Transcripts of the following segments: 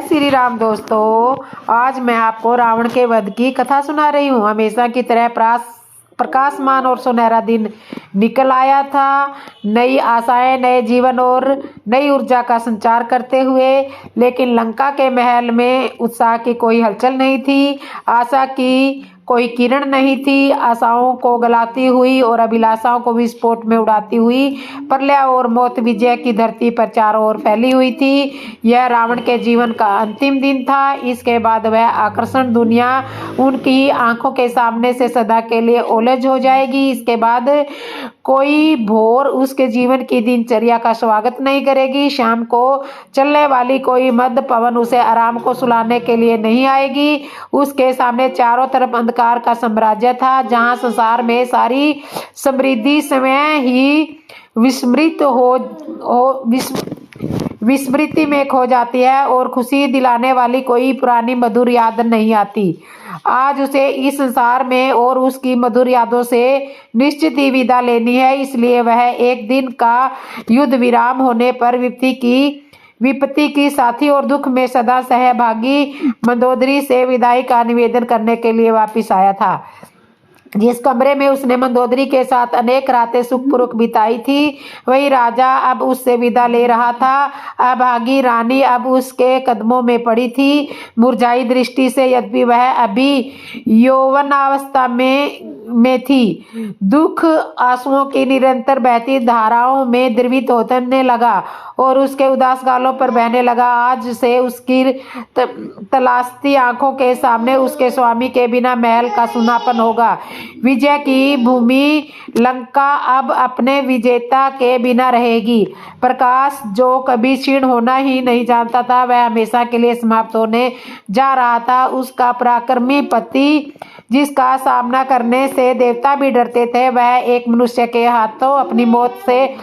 श्री राम दोस्तों, आज मैं आपको रावण के वध की कथा सुना रही हूँ। हमेशा की तरह प्रकाशमान और सुनहरा दिन निकल आया था। नई आशाएं, नए जीवन और नई ऊर्जा का संचार करते हुए, लेकिन लंका के महल में उत्साह की कोई हलचल नहीं थी। आशा की कोई किरण नहीं थी। आशाओं को गलाती हुई और अभिलाषाओं को विस्फोट में उड़ाती हुई प्रलय और मौत विजय की धरती पर चारों ओर फैली हुई थी। यह रावण के जीवन का अंतिम दिन था। इसके बाद वह आकर्षण दुनिया उनकी आंखों के सामने से सदा के लिए ओलझ हो जाएगी। इसके बाद कोई भोर उसके जीवन की दिनचर्या का स्वागत नहीं करेगी। शाम को चलने वाली कोई मध्य पवन उसे आराम को सुलाने के लिए नहीं आएगी। उसके सामने चारों तरफ अंधकार का साम्राज्य था, जहां संसार में सारी समृद्धि समय ही विस्मृति में खो जाती है और खुशी दिलाने वाली कोई पुरानी मधुर याद नहीं आती। आज उसे इस संसार में और उसकी मधुर यादों से निश्चित ही विदा लेनी है। इसलिए वह एक दिन का युद्ध विराम होने पर विपत्ति की साथी और दुख में सदा सहभागी मंदोदरी से विदाई का निवेदन करने के लिए वापिस आया था। जिस कमरे में उसने मंदोदरी के साथ अनेक रातें सुखपूर्वक बिताई थी, वही राजा अब उससे विदा ले रहा था। अभागी रानी अब उसके कदमों में पड़ी थी, मुरझाई दृष्टि से, यद्यपि वह अभी यौवनावस्था में थी। दुख आंसुओं की निरंतर बहती धाराओं में द्रवित होने लगा और उसके उदास गालों पर बहने लगा। आज से उसकी तलाशती आंखों के सामने उसके स्वामी के बिना महल का सुनापन होगा। विजय की भूमि लंका अब अपने विजेता के बिना रहेगी। प्रकाश जो कभी क्षीण होना ही नहीं जानता था, वह हमेशा के लिए समाप्त होने जा रहा था। उसका पराक्रमी पति, जिसका सामना करने से देवता भी डरते थे, वह एक मनुष्य के हाथों अपनी मौत में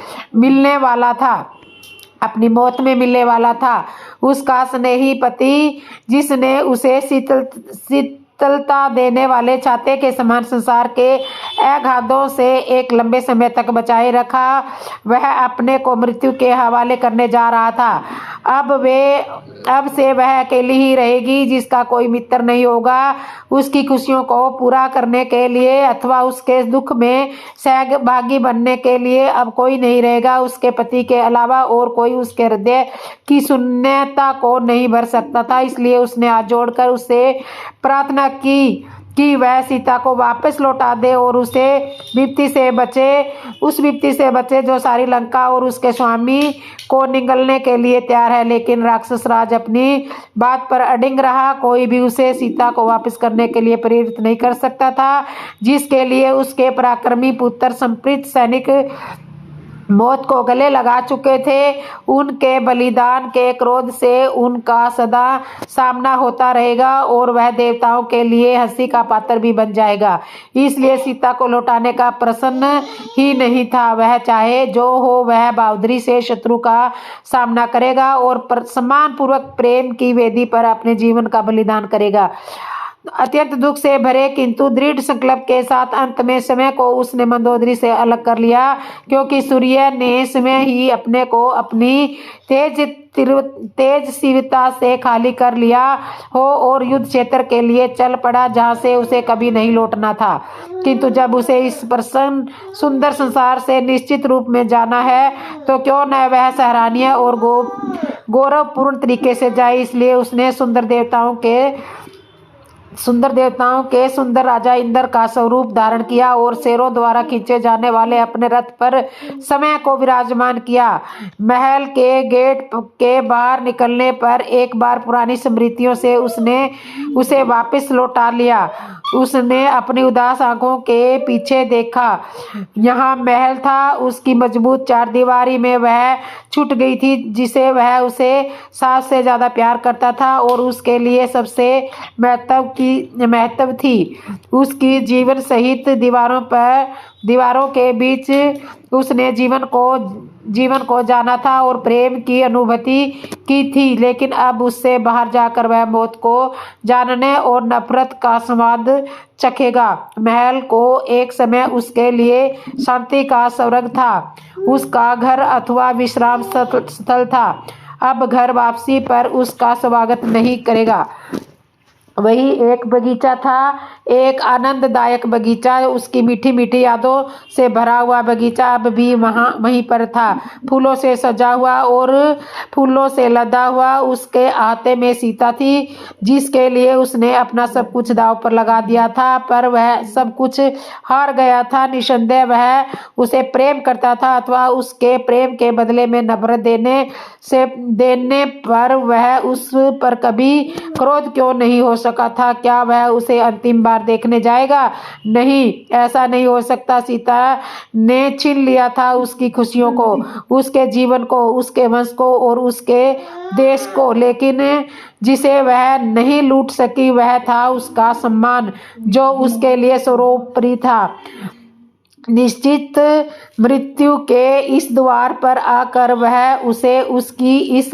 मिलने वाला था। उसका स्नेही पति, जिसने उसे शीतलता देने वाले छाते के समान संसार के आघातों से एक लंबे समय तक बचाए रखा, वह अपने को मृत्यु के हवाले करने जा रहा था। अब से वह अकेली ही रहेगी, जिसका कोई मित्र नहीं होगा। उसकी खुशियों को पूरा करने के लिए अथवा उसके दुख में सहभागी बनने के लिए अब कोई नहीं रहेगा। उसके पति के अलावा और कोई उसके हृदय की शून्यता को नहीं भर सकता था। इसलिए उसने हाथ जोड़कर उससे प्रार्थना की कि वह सीता को वापस लौटा दे और उस विपत्ति से बचे जो सारी लंका और उसके स्वामी को निगलने के लिए तैयार है। लेकिन राक्षस राज अपनी बात पर अडिग रहा। कोई भी उसे सीता को वापस करने के लिए प्रेरित नहीं कर सकता था, जिसके लिए उसके पराक्रमी पुत्र संप्रीत सैनिक मौत को गले लगा चुके थे। उनके बलिदान के क्रोध से उनका सदा सामना होता रहेगा और वह देवताओं के लिए हंसी का पात्र भी बन जाएगा। इसलिए सीता को लौटाने का प्रश्न ही नहीं था। वह चाहे जो हो, वह बहादुरी से शत्रु का सामना करेगा और सम्मान पूर्वक प्रेम की वेदी पर अपने जीवन का बलिदान करेगा। अत्यंत दुख से भरे किंतु दृढ़ संकल्प के साथ अंत में समय को उसने मंदोदरी से अलग कर लिया, क्योंकि सूर्य ने समय ही अपने को अपनी तेजस्विता से खाली कर लिया हो और युद्ध क्षेत्र के लिए चल पड़ा, जहां से उसे कभी नहीं लौटना था। किंतु जब उसे इस प्रसन्न सुंदर संसार से निश्चित रूप में जाना है, तो क्यों न वह सराहनीय और गौरवपूर्ण तरीके से जाए। इसलिए उसने सुंदर देवताओं के सुंदर राजा इंद्र का स्वरूप धारण किया और शेरों द्वारा खींचे जाने वाले अपने रथ पर समय को विराजमान किया। महल के गेट के बाहर निकलने पर एक बार पुरानी स्मृतियों से उसने उसे वापस लौटा लिया। उसने अपनी उदास आंखों के पीछे देखा। यहाँ महल था। उसकी मजबूत चारदीवारी में वह छूट गई थी, जिसे वह उसे सास से ज्यादा प्यार करता था और उसके लिए सबसे महत्व थी। उसकी जीवन सहित दीवारों के बीच उसने जीवन को जाना था और प्रेम की अनुभूति की थी। लेकिन अब उससे बाहर जाकर वह मौत को जानने और नफरत का स्वाद चखेगा। महल को एक समय उसके लिए शांति का स्वर्ग था, उसका घर अथवा विश्राम स्थल था। अब घर वापसी पर उसका स्वागत नहीं करेगा। वही एक बगीचा था, एक आनंददायक बगीचा, उसकी मीठी मीठी यादों से भरा हुआ बगीचा अब भी वहीं पर था, फूलों से सजा हुआ और फूलों से लदा हुआ। उसके हाथे में सीता थी, जिसके लिए उसने अपना सब कुछ दांव पर लगा दिया था, पर वह सब कुछ हार गया था। निसंदेह वह उसे प्रेम करता था, अथवा उसके प्रेम के बदले में नफरत देने पर वह उस पर कभी क्रोध क्यों नहीं हो सका था? क्या वह उसे अंतिम बार देखने जाएगा? नहीं, ऐसा नहीं हो सकता। सीता ने छीन लिया था उसकी खुशियों को, उसके जीवन को, उसके वंश को और उसके देश को, लेकिन जिसे वह नहीं लूट सकी वह था उसका सम्मान, जो उसके लिए सर्वोपरि था। निश्चित मृत्यु के इस द्वार पर आकर वह उसे उसकी इस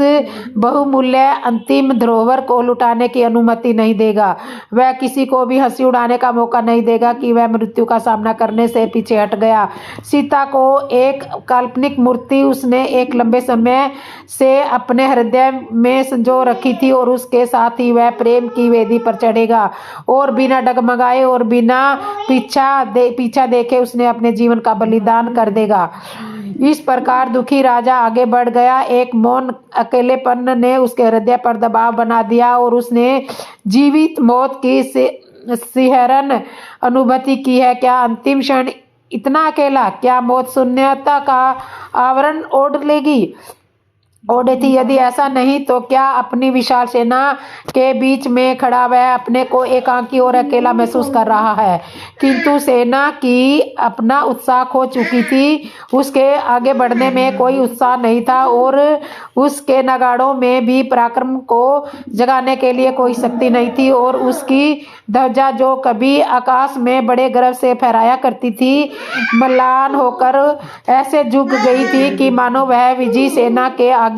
बहुमूल्य अंतिम धरोहर को लुटाने की अनुमति नहीं देगा। वह किसी को भी हंसी उड़ाने का मौका नहीं देगा कि वह मृत्यु का सामना करने से पीछे हट गया। सीता को एक काल्पनिक मूर्ति उसने एक लंबे समय से अपने हृदय में संजो रखी थी, और उसके साथ ही वह प्रेम की वेदी पर चढ़ेगा और बिना डगमगाए और बिना पीछा देखे उसने अपने जीवन का बलिदान कर देगा। इस प्रकार दुखी राजा आगे बढ़ गया। एक मौन अकेलेपन ने उसके हृदय पर दबाव बना दिया और उसने जीवित मौत की सिहरन अनुभूति की है। क्या अंतिम क्षण इतना अकेला? क्या मौत शून्यता का आवरण ओढ़ लेगी? ओढ़े थी? यदि ऐसा नहीं तो क्या अपनी विशाल सेना के बीच में खड़ा वह अपने को एकाकी और अकेला महसूस कर रहा है? किंतु सेना की अपना उत्साह खो चुकी थी, उसके आगे बढ़ने में कोई उत्साह नहीं था और उसके नगाड़ों में भी पराक्रम को जगाने के लिए कोई शक्ति नहीं थी, और उसकी ध्वजा जो कभी आकाश में बड़े गर्व से फहराया करती थी, म्लान होकर ऐसे झुक गई थी कि मानो वह विजयी सेना के आगे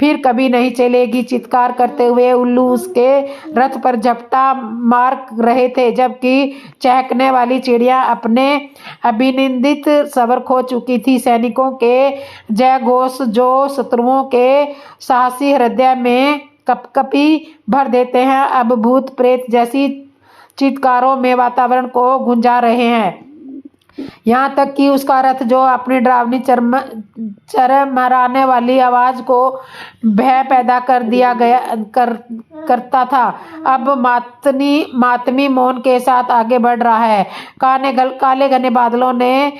फिर कभी नहीं चलेगी। चित्कार करते हुए उल्लू उसके रथ पर झपटा मार रहे थे, जबकि चहकने वाली चिड़िया अपने अभिनंदित सबर खो चुकी थी। सैनिकों के जय घोष जो शत्रुओं के साहसी हृदय में कपकपी भर देते हैं, अब भूत प्रेत जैसी चित्कारों में वातावरण को गुंजा रहे हैं। यहाँ तक कि उसका रथ जो अपनी डरावनी चरमराने वाली आवाज को भय पैदा करता था, अब मातमी मौन के साथ आगे बढ़ रहा है। काले घने बादलों ने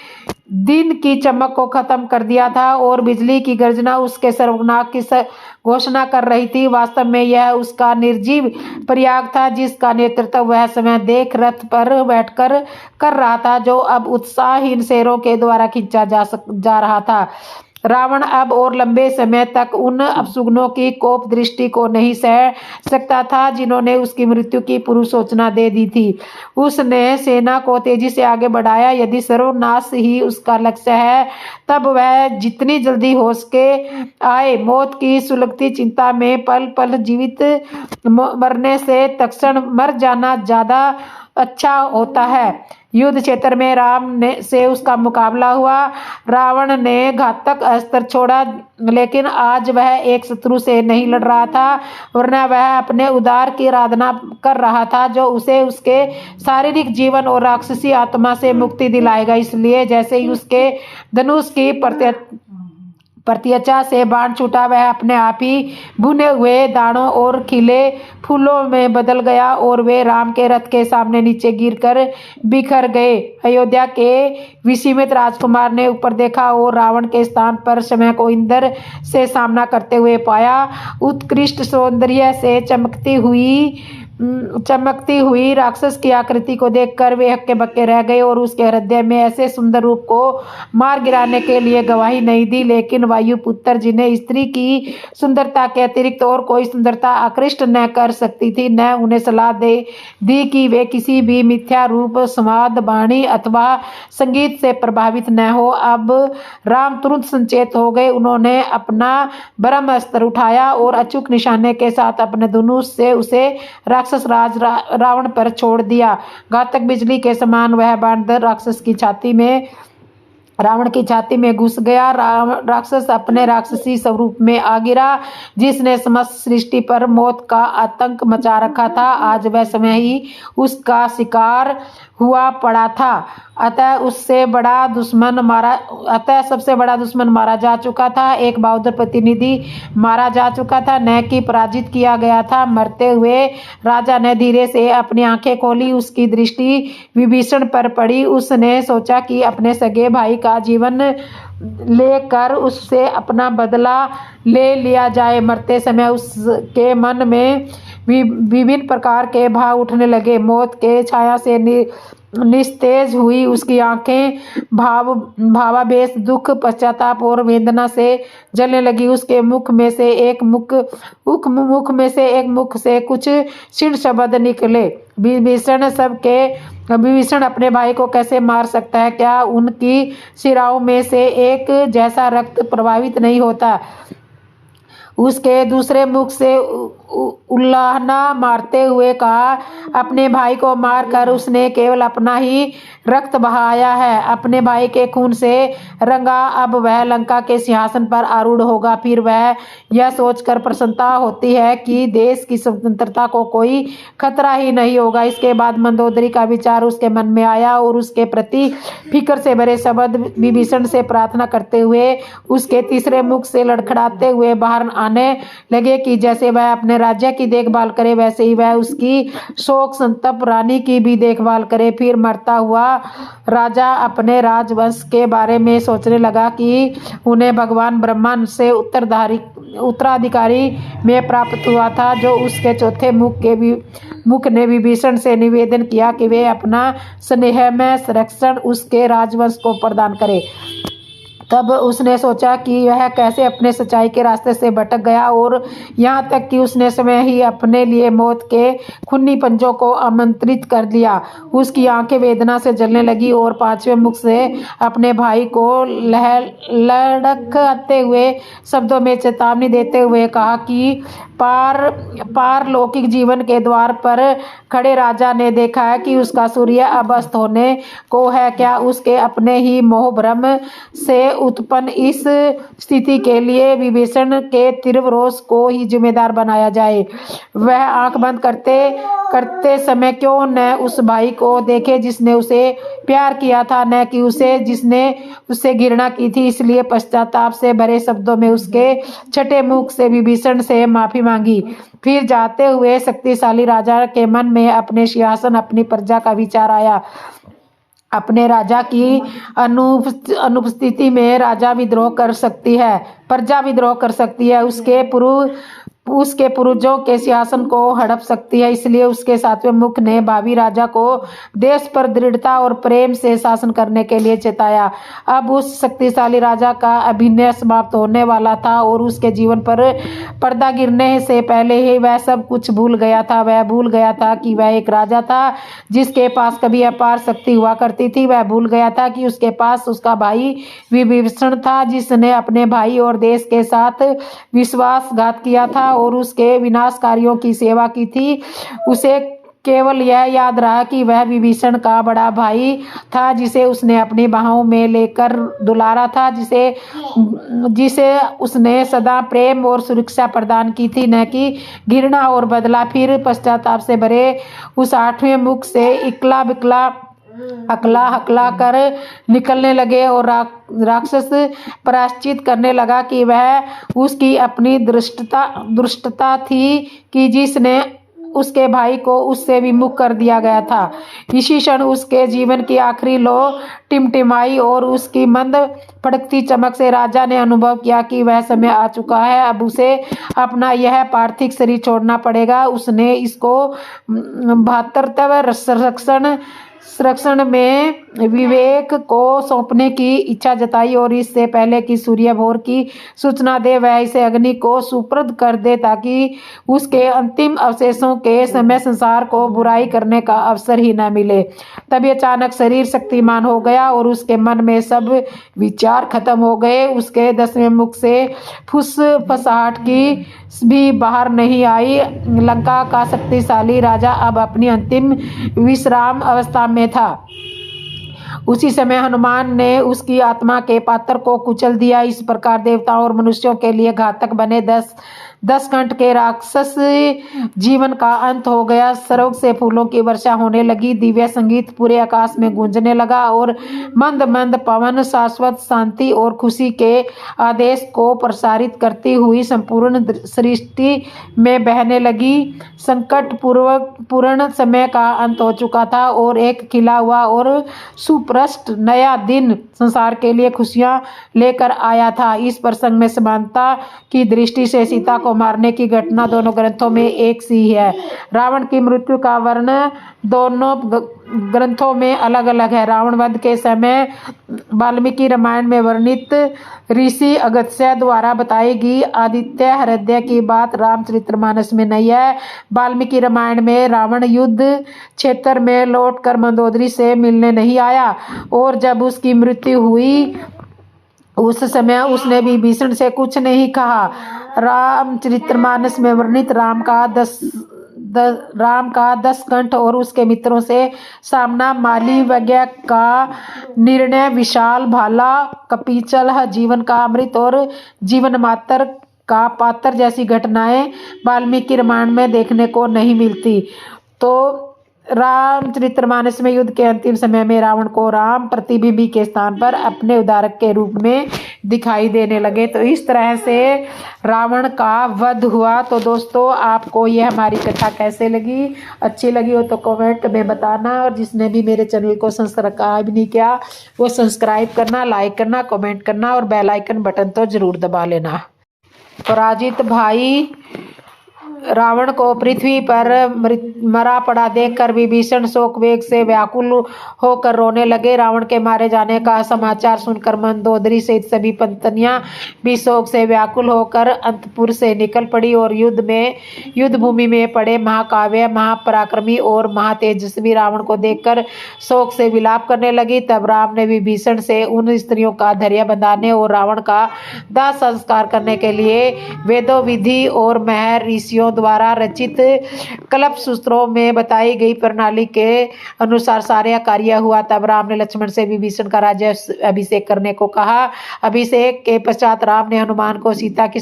दिन की चमक को खत्म कर दिया था और बिजली की गर्जना उसके सर्वनाश की घोषणा कर रही थी। वास्तव में यह उसका निर्जीव प्रयाग था, जिसका नेतृत्व वह समय देख रथ पर बैठकर कर रहा था, जो अब उत्साहहीन शेरों के द्वारा खींचा जा रहा था। रावण अब और लंबे समय तक उन अपशकुनों की कोप दृष्टि को नहीं सह सकता था, जिन्होंने उसकी मृत्यु की पूर्व सूचना दे दी थी। उसने सेना को तेजी से आगे बढ़ाया। यदि सर्वनाश ही उसका लक्ष्य है, तब वह जितनी जल्दी हो सके आए। मौत की सुलगती चिंता में पल पल जीवित मरने से तत्क्षण मर जाना ज्यादा अच्छा होता है। युद्ध क्षेत्र में राम से उसका मुकाबला हुआ। रावण ने घातक अस्त्र छोड़ा, लेकिन आज वह एक शत्रु से नहीं लड़ रहा था, वरना वह अपने उद्धार की आराधना कर रहा था, जो उसे उसके शारीरिक जीवन और राक्षसी आत्मा से मुक्ति दिलाएगा। इसलिए जैसे ही उसके धनुष की प्रत्यचा से बाण छूटा, वह अपने आप ही भुने हुए दानों और खिले फूलों में बदल गया और वे राम के रथ के सामने नीचे गिरकर बिखर गए। अयोध्या के विस्मित राजकुमार ने ऊपर देखा और रावण के स्थान पर समय को इंद्र से सामना करते हुए पाया। उत्कृष्ट सौंदर्य से चमकती हुई राक्षस की आकृति को देखकर वे हक्के बक्के रह गए और उसके हृदय में ऐसे सुंदर रूप को मार गिराने के लिए गवाही नहीं दी। लेकिन वायुपुत्र, जिन्हें स्त्री की सुंदरता के अतिरिक्त और कोई सुंदरता आकृष्ट न कर सकती थी, न उन्हें सलाह दी कि वे किसी भी मिथ्या रूप, संवाद, वाणी अथवा संगीत से प्रभावित न हो। अब राम तुरंत संचेत हो गए। उन्होंने अपना ब्रह्मास्त्र उठाया और अचूक निशाने के साथ अपने धनुष से उसे राक्षस राज रावण पर छोड़ दिया। घातक बिजली के समान वह बाण राक्षस की छाती में रावण की छाती में घुस गया। राक्षस अपने राक्षसी स्वरूप में आ गिरा, जिसने समस्त सृष्टि पर मौत का आतंक मचा रखा था। आज वह समय ही उसका शिकार हुआ पड़ा था। अतः सबसे बड़ा दुश्मन मारा जा चुका था। एक बहादुर प्रतिनिधि मारा जा चुका था, न कि पराजित किया गया था। मरते हुए राजा ने धीरे से अपनी आंखें खोली। उसकी दृष्टि विभीषण पर पड़ी। उसने सोचा कि अपने सगे भाई का जीवन लेकर उससे अपना बदला ले लिया जाए। मरते समय उसके मन में विभिन्न प्रकार के भाव उठने लगे। मौत के छाया से निस्तेज हुई उसकी आंखें भावावेश, दुख, पश्चाताप और वेदना से जलने लगी। उसके मुख में से एक मुख से कुछ क्षीण शब्द निकले। विभीषण अपने भाई को कैसे मार सकता है? क्या उनकी शिराओं में से एक जैसा रक्त प्रवाहित नहीं होता? उसके दूसरे मुख से उल्लाहना मारते हुए कहा, अपने भाई को मारकर उसने केवल अपना ही रक्त बहाया है। अपने भाई के खून से रंगा अब वह लंका के सिंहासन पर आरूढ़ होगा। फिर वह यह सोचकर प्रसन्नता होती है कि देश की स्वतंत्रता को कोई खतरा ही नहीं होगा। इसके बाद मंदोदरी का विचार उसके मन में आया और उसके प्रति फिक्र से भरे शब्द विभीषण से प्रार्थना करते हुए उसके तीसरे मुख से लड़खड़ाते हुए बाहर आने लगे कि जैसे वह अपने राज्य की देखभाल करे, वैसे ही वह उसकी शोक संतप्त रानी की भी देखभाल करे। फिर मरता हुआ राजा अपने राजवंश के बारे में सोचने लगा कि उन्हें भगवान ब्रह्मा से उत्तराधिकारी में प्राप्त हुआ था, जो उसके चौथे मुख ने विभीषण से निवेदन किया कि वे अपना स्नेहमय संरक्षण उसके राजवंश को प्रदान करे। तब उसने सोचा कि वह कैसे अपने सच्चाई के रास्ते से भटक गया और यहाँ तक कि उसने स्वयं ही अपने लिए मौत के खूनी पंजों को आमंत्रित कर लिया। उसकी आंखें वेदना से जलने लगी और पांचवें मुख से अपने भाई को लड़खड़ाते हुए शब्दों में चेतावनी देते हुए कहा कि पारलौकिक जीवन के द्वार पर खड़े राजा ने देखा है कि उसका सूर्य अब अस्त होने को है। क्या उसके अपने ही मोह भ्रम से उत्पन्न इस स्थिति के लिए विभीषण के तीव्र रोष को ही जिम्मेदार बनाया जाए? वह आंख बंद करते समय क्यों न उस भाई को देखे जिसने उसे प्यार किया था, न कि उसे जिसने उससे घृणा की थी। इसलिए पश्चाताप से भरे शब्दों में उसके छठे मुख से विभीषण से माफी मांगी। फिर जाते हुए शक्तिशाली राजा के मन में अपने सिंहासन, अपनी प्रजा का विचार आया। अपने राजा की अनुपस्थिति में प्रजा विद्रोह कर सकती है, उसके पूर्वजों के सिंहासन को हड़प सकती है। इसलिए उसके सातवें मुख ने भावी राजा को देश पर दृढ़ता और प्रेम से शासन करने के लिए चेताया। अब उस शक्तिशाली राजा का अभिनय समाप्त होने वाला था और उसके जीवन पर पर्दा गिरने से पहले ही वह सब कुछ भूल गया था। वह भूल गया था कि वह एक राजा था जिसके पास कभी अपार शक्ति हुआ करती थी। वह भूल गया था कि उसके पास उसका भाई विभीषण था, जिसने अपने भाई और देश के साथ विश्वासघात किया था और उसके विनाशकारियों की सेवा की थी। उसे केवल यह याद रहा कि वह विभीषण का बड़ा भाई था, जिसे उसने अपनी बाहों में लेकर दुलारा था, जिसे उसने सदा प्रेम और सुरक्षा प्रदान की थी, न कि घृणा और बदला। फिर पश्चाताप से भरे उस आठवें मुख से हकला कर निकलने लगे और राक्षस प्रायश्चित करने लगा कि वह उसकी अपनी दुष्टता थी कि जिसने उसके भाई को उससे विमुख कर दिया गया था। इसी क्षण उसके जीवन की आखिरी लो टिमटिमाई और उसकी मंद फड़कती चमक से राजा ने अनुभव किया कि वह समय आ चुका है। अब उसे अपना यह पार्थिव शरीर छोड़ना पड़ेगा। उसने इसको 72वें संरक्षण में विवेक को सौंपने की इच्छा जताई और इससे पहले कि सूर्य भोर की सूचना दे वह इसे अग्नि को सुपुर्द कर दे, ताकि उसके अंतिम अवशेषों के समय संसार को बुराई करने का अवसर ही न मिले। तभी अचानक शरीर शक्तिमान हो गया और उसके मन में सब विचार खत्म हो गए। उसके 10वें मुख से फुसफुसाहट की भी बाहर नहीं आई। लंका का शक्तिशाली राजा अब अपनी अंतिम विश्राम अवस्था में था। उसी समय हनुमान ने उसकी आत्मा के पात्र को कुचल दिया। इस प्रकार देवताओं और मनुष्यों के लिए घातक बने 10 कंठ के राक्षस जीवन का अंत हो गया। स्वर्ग से फूलों की वर्षा होने लगी, दिव्य संगीत पूरे आकाश में गूंजने लगा और मंद मंद पवन शाश्वत शांति और खुशी के आदेश को प्रसारित करती हुई संपूर्ण सृष्टि में बहने लगी। संकट पूर्ण समय का अंत हो चुका था और एक खिला हुआ और सुप्रष्ट नया दिन संसार के लिए खुशियां लेकर आया था। इस प्रसंग में समानता की दृष्टि से सीता को मारने की घटना दोनों ग्रंथों में एक सी है। रावण की मृत्यु का वर्णन दोनों ग्रंथों में अलग अलग है। रावण वध के समय वाल्मीकि रामायण में वर्णित ऋषि अगस्त्य द्वारा बताई गई आदित्य हृदय की बात रामचरितमानस में नहीं है। वाल्मीकि रामायण में रावण युद्ध क्षेत्र में लौटकर मंदोदरी से मिलने नहीं आया और जब उसकी मृत्यु हुई उस समय उसने विभीषण से कुछ नहीं कहा। रामचरितमानस में वर्णित राम का 10 कंठ और उसके मित्रों से सामना, माली वगैरह का निर्णय, विशाल भाला, कपिचल, जीवन का अमृत और जीवन मात्र का पात्र जैसी घटनाएं वाल्मीकि रामायण में देखने को नहीं मिलती। तो रामचरितमानस में युद्ध के अंतिम समय में रावण को राम प्रतिबिंब के स्थान पर अपने उद्धारक के रूप में दिखाई देने लगे। तो इस तरह से रावण का वध हुआ। तो दोस्तों आपको यह हमारी कथा कैसे लगी, अच्छी लगी हो तो कमेंट में बताना, और जिसने भी मेरे चैनल को सब्सक्राइब नहीं किया वो सब्सक्राइब करना, लाइक करना, कमेंट करना और बेल आइकन बटन तो जरूर दबा लेना। पराजित भाई रावण को पृथ्वी पर मरा पड़ा देखकर विभीषण शोक वेग से व्याकुल होकर रोने लगे। रावण के मारे जाने का समाचार सुनकर मंदोदरी सहित सभी पत्नियां भी शोक से व्याकुल होकर अंतपुर से निकल पड़ी और युद्ध भूमि में पड़े महाकाव्य, महापराक्रमी और महातेजस्वी रावण को देखकर शोक से विलाप करने लगी। तब राम ने विभीषण से उन स्त्रियों का धैर्य बंधाने और रावण का दाह संस्कार करने के लिए वेदों, विधि और महर्षियों द्वारा रचित कल्प सूत्रों में बताई गई प्रणाली के अनुसार सारा कार्य हुआ। तब राम ने लक्ष्मण से विभीषण का राज्य अभिषेक करने को कहा। अभिषेक के पश्चात राम ने हनुमान को सीता की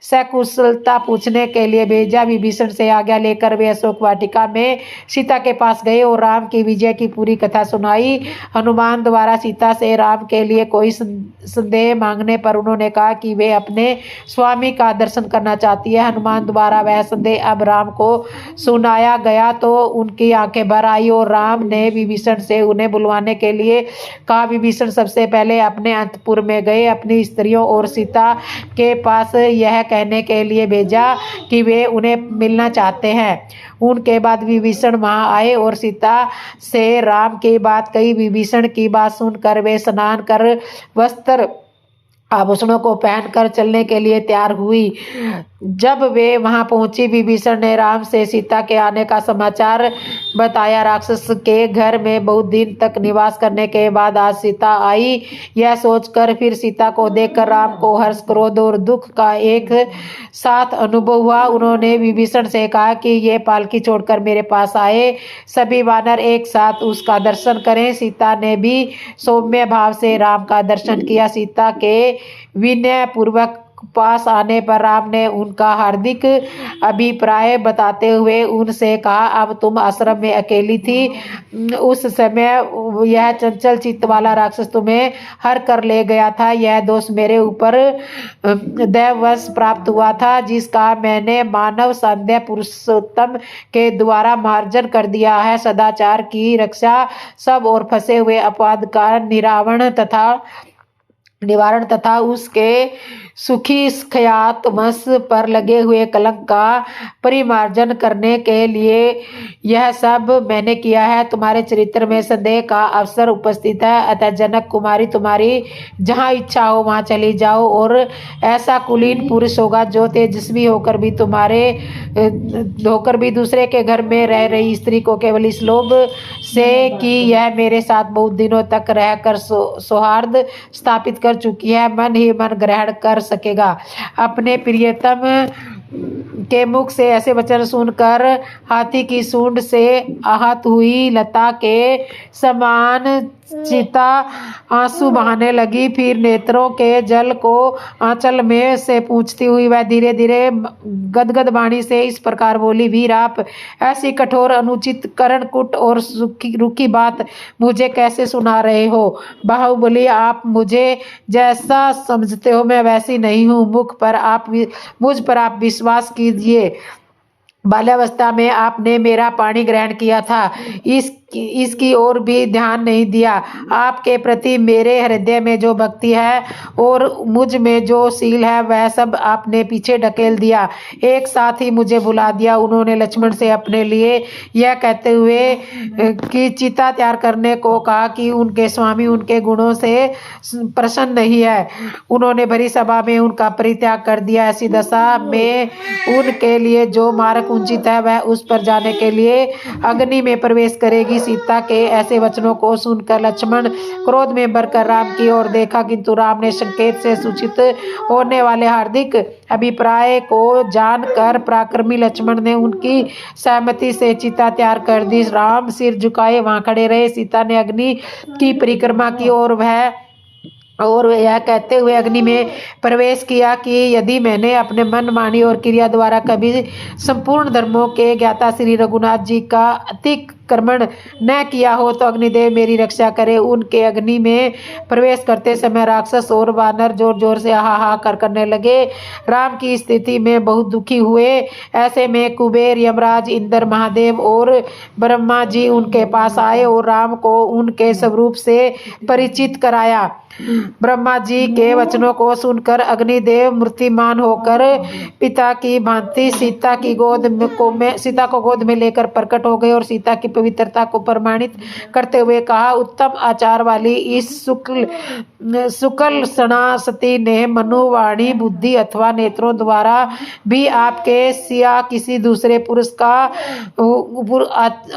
सकुशलता पूछने के लिए भेजा। विभीषण से आज्ञा लेकर वे अशोक वाटिका में सीता के पास गए और राम की विजय की पूरी कथा सुनाई। हनुमान द्वारा सीता से राम के लिए कोई संदेह मांगने पर उन्होंने कहा कि वे अपने स्वामी का दर्शन करना चाहती है। हनुमान द्वारा वह संदेह अब राम को सुनाया गया तो उनकी आंखें भर आई और राम ने विभीषण से उन्हें बुलवाने के लिए कहा। विभीषण सबसे पहले अपने अंतपुर में गए, अपनी स्त्रियों और सीता के पास यह कहने के लिए भेजा कि वे उन्हें मिलना चाहते हैं। उनके बाद विभीषण वहां आए और सीता से राम की बात कही। विभीषण की बात सुनकर वे स्नान कर वस्त्र आभूषणों को पहनकर चलने के लिए तैयार हुई। जब वे वहां पहुंची विभीषण ने राम से सीता के आने का समाचार बताया। राक्षस के घर में बहुत दिन तक निवास करने के बाद आज सीता आई, यह सोचकर फिर सीता को देखकर राम को हर्ष, क्रोध और दुख का एक साथ अनुभव हुआ। उन्होंने विभीषण से कहा कि ये पालकी छोड़कर मेरे पास आए, सभी वानर एक साथ उसका दर्शन करें। सीता ने भी सौम्य भाव से राम का दर्शन किया। सीता के विनय पूर्वक पास आने पर राम ने उनका हार्दिक अभिप्राय बताते हुए उनसे कहा, अब तुम आश्रम में अकेली थी, उस समय यह चंचल चित्त वाला राक्षस तुम्हें हर कर ले गया था। यह दोष मेरे ऊपर दैववश प्राप्त हुआ था, जिसका मैंने मानव संध्या पुरुषोत्तम के द्वारा मार्जन कर दिया है। सदाचार की रक्षा, सब और फंसे हुए अपवाद का निवारण तथा उसके सुखी ख्यातमस पर लगे हुए कलंक का परिमार्जन करने के लिए यह सब मैंने किया है। तुम्हारे चरित्र में संदेह का अवसर उपस्थित है, अतः जनक कुमारी तुम्हारी जहाँ इच्छा हो वहाँ चली जाओ, और ऐसा कुलीन पुरुष होगा जो तेजस्वी होकर भी दूसरे के घर में रह रही स्त्री को केवल इस लोभ से कि यह मेरे साथ बहुत दिनों तक रहकर सौहार्द स्थापित कर चुकी है, मन ही मन ग्रहण कर सकेगा। अपने प्रियतम के मुख से ऐसे वचन सुनकर हाथी की सूंड से आहत हुई लता के समान सीता आंसू बहाने लगी। फिर नेत्रों के जल को आंचल में से पूछती हुई वह धीरे धीरे गदगद वाणी से इस प्रकार बोली, वीर आप ऐसी कठोर अनुचित करणकुट और रूखी बात मुझे कैसे सुना रहे हो। बाहुबली, आप मुझे जैसा समझते हो मैं वैसी नहीं हूँ। मुझ पर आप विश्वास कीजिए। बाल्यावस्था में आपने मेरा पानी ग्रहण किया था, इसकी ओर भी ध्यान नहीं दिया। आपके प्रति मेरे हृदय में जो भक्ति है और मुझ में जो शील है वह सब आपने पीछे ढकेल दिया, एक साथ ही मुझे भुला दिया। उन्होंने लक्ष्मण से अपने लिए यह कहते हुए कि चिता तैयार करने को कहा कि उनके स्वामी उनके गुणों से प्रसन्न नहीं है। उन्होंने भरी सभा में उनका परित्याग कर दिया। ऐसी दशा में उनके लिए जो मार्ग उचित है वह उस पर जाने के लिए अग्नि में प्रवेश करेगी। सीता के ऐसे वचनों को सुनकर लक्ष्मण क्रोध में भरकर राम की ओर देखा, किंतु राम ने संकेत से सूचित होने वाले हार्दिक अभिप्राय को जानकर पराक्रमी लक्ष्मण ने उनकी सहमति से चिता तैयार कर दी। राम सिर झुकाए वहां खड़े रहे। सीता ने अग्नि की परिक्रमा की और यह कहते हुए अग्नि में प्रवेश किया कि यदि मैंने अपने मन वाणी और क्रिया द्वारा कभी संपूर्ण धर्मों के ज्ञाता श्री रघुनाथ जी का अतिक्रमण न किया हो तो अग्निदेव मेरी रक्षा करे। उनके अग्नि में प्रवेश करते समय राक्षस और वानर जोर जोर से हा करने लगे। राम की स्थिति में बहुत दुखी हुए। ऐसे में कुबेर, यमराज, इंद्र, महादेव और ब्रह्मा जी उनके पास आए और राम को उनके स्वरूप से परिचित कराया। ब्रह्मा जी के वचनों को सुनकर अग्निदेव मूर्तिमान होकर पिता की भांति सीता को गोद में लेकर प्रकट हो गए और सीता की पवित्रता को प्रमाणित करते हुए कहा, उत्तम आचार वाली इस शुक्ल सनासती ने मनुवाणी बुद्धि अथवा नेत्रों द्वारा भी आपके सिया किसी दूसरे पुरुष का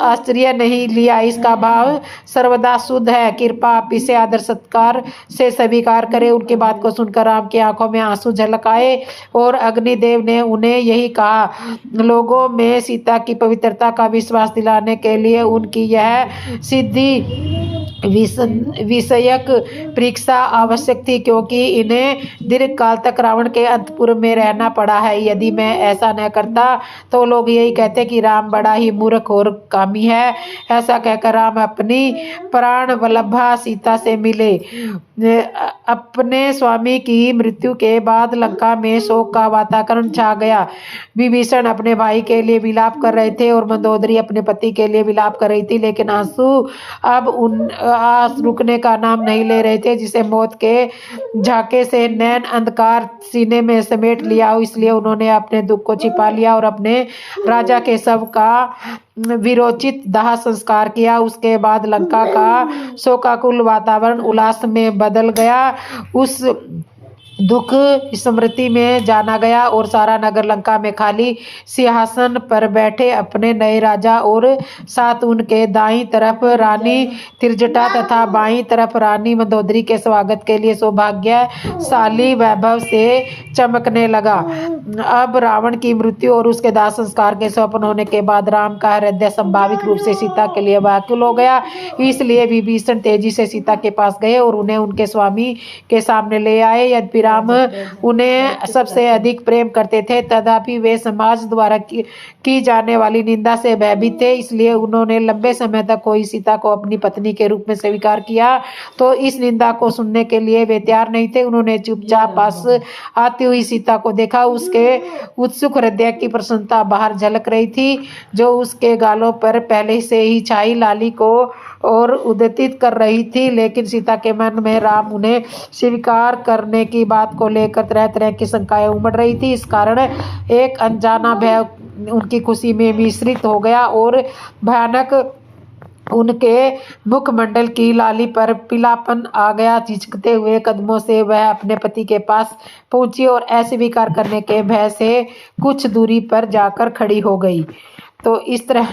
आश्चर्य नहीं लिया। इसका भाव सर्वदा शुद्ध है। कृपा आप इसे आदर सत्कार से स्वीकार करें। उनकी बात को सुनकर राम की आंखों में आंसू झलक आए और अग्निदेव ने उन्हें यही कहा, लोगों में सीता की पवित्रता का विश्वास दिलाने के लिए उनकी यह सिद्धि विषयक परीक्षा आवश्यक थी, क्योंकि इन्हें दीर्घ काल तक रावण के अंतपुर में रहना पड़ा है। यदि मैं ऐसा न करता तो लोग यही कहते कि राम बड़ा ही मूर्ख और कामी है। ऐसा कहकर राम अपनी प्राण वल्लभा सीता से मिले। अपने स्वामी की मृत्यु के बाद लंका में शोक का वातावरण छा गया। विभीषण अपने भाई के लिए विलाप कर रहे थे और मंदोदरी अपने पति के लिए विलाप कर रही थी, लेकिन आंसू अब रुकने का नाम नहीं ले रहे थे। जिसे मौत के झाके से नैन अंधकार सीने में समेट लिया, इसलिए उन्होंने अपने दुख को छिपा लिया और अपने राजा के शव का वीरोचित दाह संस्कार किया। उसके बाद लंका का शोकाकुल वातावरण उल्लास में बदल गया। उस दुख स्मृति में जाना गया और सारा नगर लंका में खाली सिंहासन पर बैठे अपने नए राजा और साथ उनके दाईं तरफ रानी त्रिजटा तथा बाईं तरफ रानी मंदोदरी के स्वागत के लिए सौभाग्यशाली वैभव से चमकने लगा। अब रावण की मृत्यु और उसके दाह संस्कार के स्वप्न होने के बाद राम का हृदय संभाविक रूप से सीता के लिए व्याकुल हो गया। इसलिए विभीषण तेजी से सीता के पास गए और उन्हें उनके स्वामी के सामने ले आए। यद्यपि राम उन्हें सबसे अधिक प्रेम करते थे, तथापि वे समाज द्वारा की जाने वाली निंदा से भयभीत थे। इसलिए उन्होंने लंबे समय तक कोई सीता को अपनी पत्नी के रूप में स्वीकार किया तो इस निंदा को सुनने के लिए वे तैयार नहीं थे। उन्होंने चुपचाप पास आती हुई सीता को देखा। उसके उत्सुक हृदय की प्रसन्नता बाहर झलक रही थी, जो उसके गालों पर पहले से ही छाई लाली को और उद्दीपित कर रही थी। लेकिन सीता के मन में राम उन्हें स्वीकार करने की बात को लेकर तरह तरह की शंकाएं उमड़ रही थी। इस कारण एक अनजाना भय उनकी खुशी में मिश्रित हो गया और भयानक उनके मुखमंडल की लाली पर पीलापन आ गया। झिझकते हुए कदमों से वह अपने पति के पास पहुंची और अस्वीकार करने के भय से कुछ दूरी पर जाकर खड़ी हो गई। तो इस तरह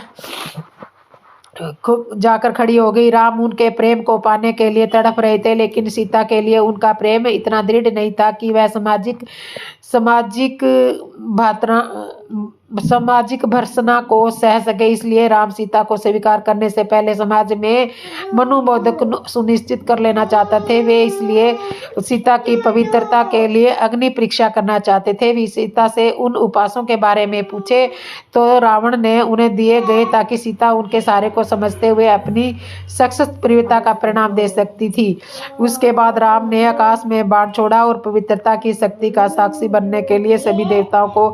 जाकर खड़ी हो गई। राम उनके प्रेम को पाने के लिए तड़प रहे थे, लेकिन सीता के लिए उनका प्रेम इतना दृढ़ नहीं था कि वह सामाजिक भर्त्सना को सह सके, इसलिए राम सीता को स्वीकार करने से पहले समाज में मनोबोधक सुनिश्चित कर लेना चाहते थे। वे इसलिए सीता की पवित्रता के लिए अग्नि परीक्षा करना चाहते थे। वे सीता से उन उपायों के बारे में पूछे तो रावण ने उन्हें दिए गए ताकि सीता उनके सारे को समझते हुए अपनी सशक्त प्रियता का परिणाम दे सकती थी। उसके बाद राम ने आकाश में बाण छोड़ा और पवित्रता की शक्ति का साक्षी बनने के लिए सभी देवताओं को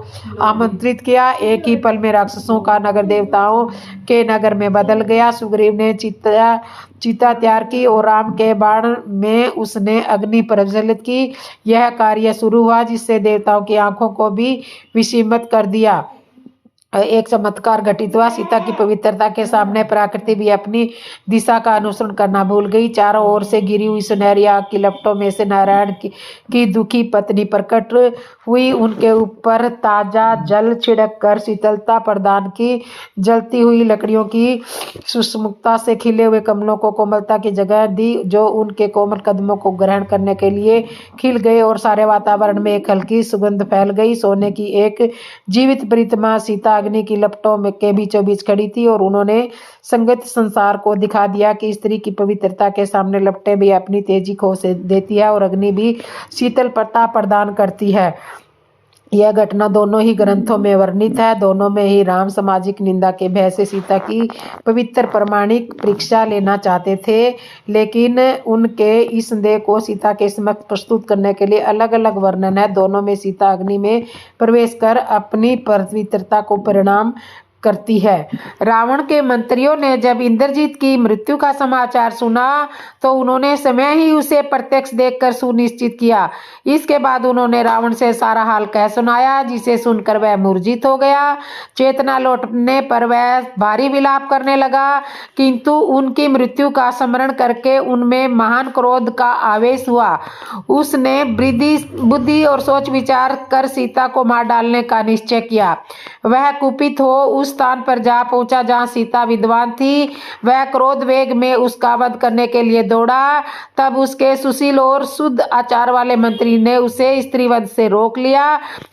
आमंत्रित किया। एक ही पल में राक्षसों का नगर देवताओं के नगर में बदल गया। सुग्रीव ने चिता तैयार की और राम के बाण में उसने अग्नि प्रज्वलित की। यह कार्य शुरू हुआ जिससे देवताओं की आंखों को भी विस्मित कर दिया। एक चमत्कार घटित हुआ। सीता की पवित्रता के सामने प्रकृति भी अपनी दिशा का अनुसरण करना भूल गई। चारों ओर से गिरी हुई सुनहरी आग की लपटों में से नारायण की दुखी पत्नी प्रकट हुई। उनके ऊपर ताजा जल छिड़क कर शीतलता प्रदान की। जलती हुई लकड़ियों की सुषमुखता से खिले हुए कमलों को कोमलता की जगह दी, जो उनके कोमल कदमों को ग्रहण करने के लिए खिल गए और सारे वातावरण में एक हल्की सुगंध फैल गई। सोने की एक जीवित प्रतिमा सीता अग्नि की लपटों में के बीचों बीच खड़ी थी और उन्होंने संगत संसार को दिखा दिया कि स्त्री की पवित्रता के सामने लपटें भी अपनी तेजी खो से देती है और अग्नि भी शीतलता प्रदान करती है। यह घटना दोनों ही ग्रंथों में वर्णित है। दोनों में ही राम सामाजिक निंदा के भय से सीता की पवित्र प्रमाणिक परीक्षा लेना चाहते थे, लेकिन उनके इस संदेह को सीता के समक्ष प्रस्तुत करने के लिए अलग अलग वर्णन है। दोनों में सीता अग्नि में प्रवेश कर अपनी पवित्रता को परिणाम करती है। रावण के मंत्रियों ने जब इंद्रजीत की मृत्यु का समाचार सुना तो उन्होंने समय ही उसे प्रत्यक्ष देखकर सुनिश्चित किया। इसके बाद उन्होंने रावण से सारा हाल कह सुनाया, जिसे सुनकर वह मूर्छित हो गया। चेतना लौटने पर वह भारी विलाप करने लगा, किंतु उनकी मृत्यु का स्मरण करके उनमें महान क्रोध का आवेश हुआ। उसने बुद्धि और सोच विचार कर सीता को मार डालने का निश्चय किया। वह कुपित हो उस स्थान पर जा पहुंचा जहां सीता विद्वान थी। वह क्रोध वेग में उसका वध करने के लिए दौड़ा। तब उसके सुशील और शुद्ध आचार वाले मंत्री ने उसे स्त्रीवध से रोक लिया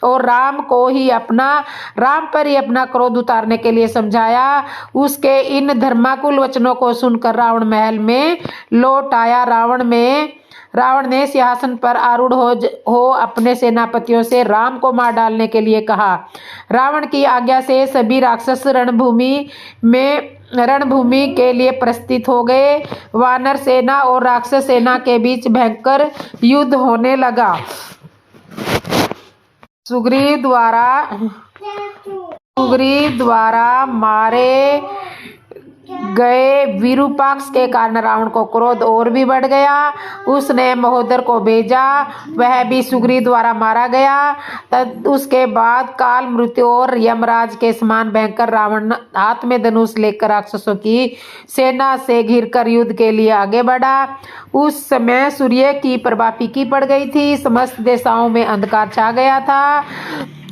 और राम पर ही अपना क्रोध उतारने के लिए समझाया। उसके इन धर्माकुल वचनों को सुनकर रावण महल में लौट आया। रावण ने सिंहासन पर आरूढ़ हो अपने सेनापतियों से राम को मार डालने के लिए कहा। रावण की आज्ञा से सभी राक्षस रणभूमि के लिए प्रस्थित हो गए। वानर सेना और राक्षस सेना के बीच भयंकर युद्ध होने लगा। सुग्रीव द्वारा मारे गए विरूपाक्ष के कारण रावण को क्रोध और भी बढ़ गया। उसने महोदर को भेजा, वह भी सुग्रीव द्वारा मारा गया। तब उसके बाद काल मृत्यु और यमराज के समान भयंकर रावण हाथ में धनुष लेकर राक्षसों की सेना से घिरकर युद्ध के लिए आगे बढ़ा। उस समय सूर्य की प्रभा फीकी पड़ गई थी, समस्त दिशाओं में अंधकार छा गया था।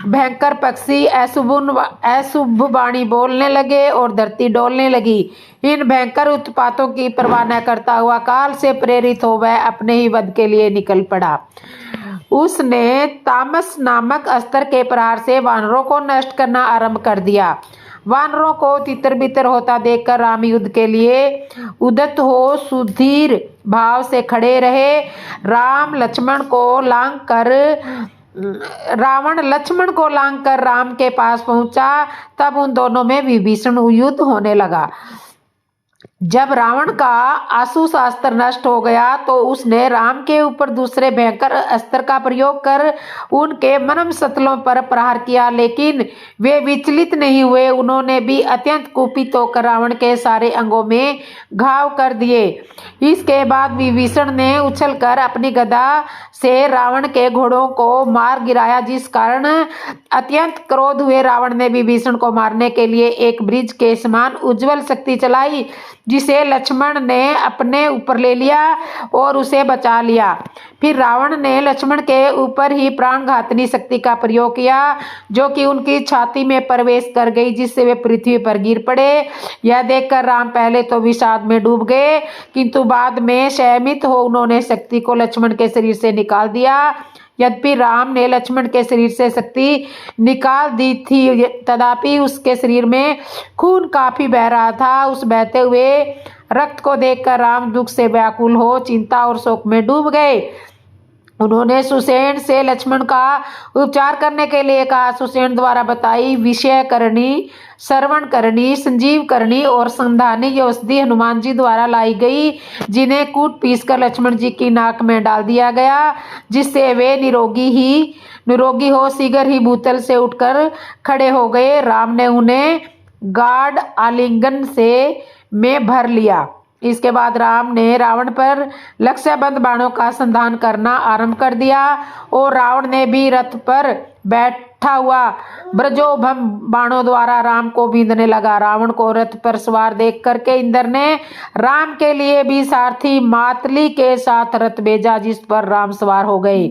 भयंकर पक्षी अशुभ वाणी बोलने लगे और धरती डोलने लगी। इन भयंकर उत्पातों की परवाह न करता हुआ काल से प्रेरित हो वह अपने ही वध के लिए निकल पड़ा। उसने तामस नामक अस्त्र के प्रहार से वानरों को नष्ट करना आरंभ कर दिया। वानरों को तितर बितर होता देखकर राम युद्ध के लिए उद्यत हो सुधीर भाव से खड़े रहे। रावण लक्ष्मण को लांग कर राम के पास पहुंचा। तब उन दोनों में विभीषण युद्ध होने लगा। जब रावण का आशुशास्त्र नष्ट हो गया तो उसने राम के ऊपर दूसरे भयंकर अस्त्र का प्रयोग कर उनके मर्म स्थलों पर प्रहार किया, लेकिन वे विचलित नहीं हुए। उन्होंने भी अत्यंत कुपित होकर रावण के सारे अंगों में घाव कर दिए। इसके बाद विभीषण ने उछलकर अपनी गदा से रावण के घोड़ों को मार गिराया, जिस कारण अत्यंत क्रोध हुए रावण ने विभीषण को मारने के लिए एक ब्रिज के समान उज्जवल शक्ति चलाई, जिसे लक्ष्मण ने अपने ऊपर ले लिया और उसे बचा लिया। फिर रावण ने लक्ष्मण के ऊपर ही प्राणघातनी शक्ति का प्रयोग किया, जो कि उनकी छाती में प्रवेश कर गई, जिससे वे पृथ्वी पर गिर पड़े। यह देखकर राम पहले तो विषाद में डूब गए, किंतु बाद में संयमित हो उन्होंने शक्ति को लक्ष्मण के शरीर से निकाल दिया। यद्यपि राम ने लक्ष्मण के शरीर से शक्ति निकाल दी थी, तथापि उसके शरीर में खून काफी बह रहा था। उस बहते हुए रक्त को देखकर राम दुख से व्याकुल हो चिंता और शोक में डूब गए। उन्होंने सुषेण से लक्ष्मण का उपचार करने के लिए कहा। सुषेण द्वारा बताई विषय करणी, श्रवण करणी, संजीव करणी और संधानी औषधि हनुमान जी द्वारा लाई गई, जिन्हें कूट पीसकर लक्ष्मण जी की नाक में डाल दिया गया, जिससे वे निरोगी हो शीघ्र ही भूतल से उठकर खड़े हो गए। राम ने उन्हें गाढ़ आलिंगन से में भर लिया। इसके बाद राम ने रावण पर लक्ष्यबंद बाणों का संधान करना आरंभ कर दिया और रावण ने भी रथ पर बैठा हुआ ब्रजोभम बाणों द्वारा राम को बींधने लगा। रावण को रथ पर सवार देख करके इंद्र ने राम के लिए भी सारथी मातली के साथ रथ भेजा, जिस पर राम सवार हो गए।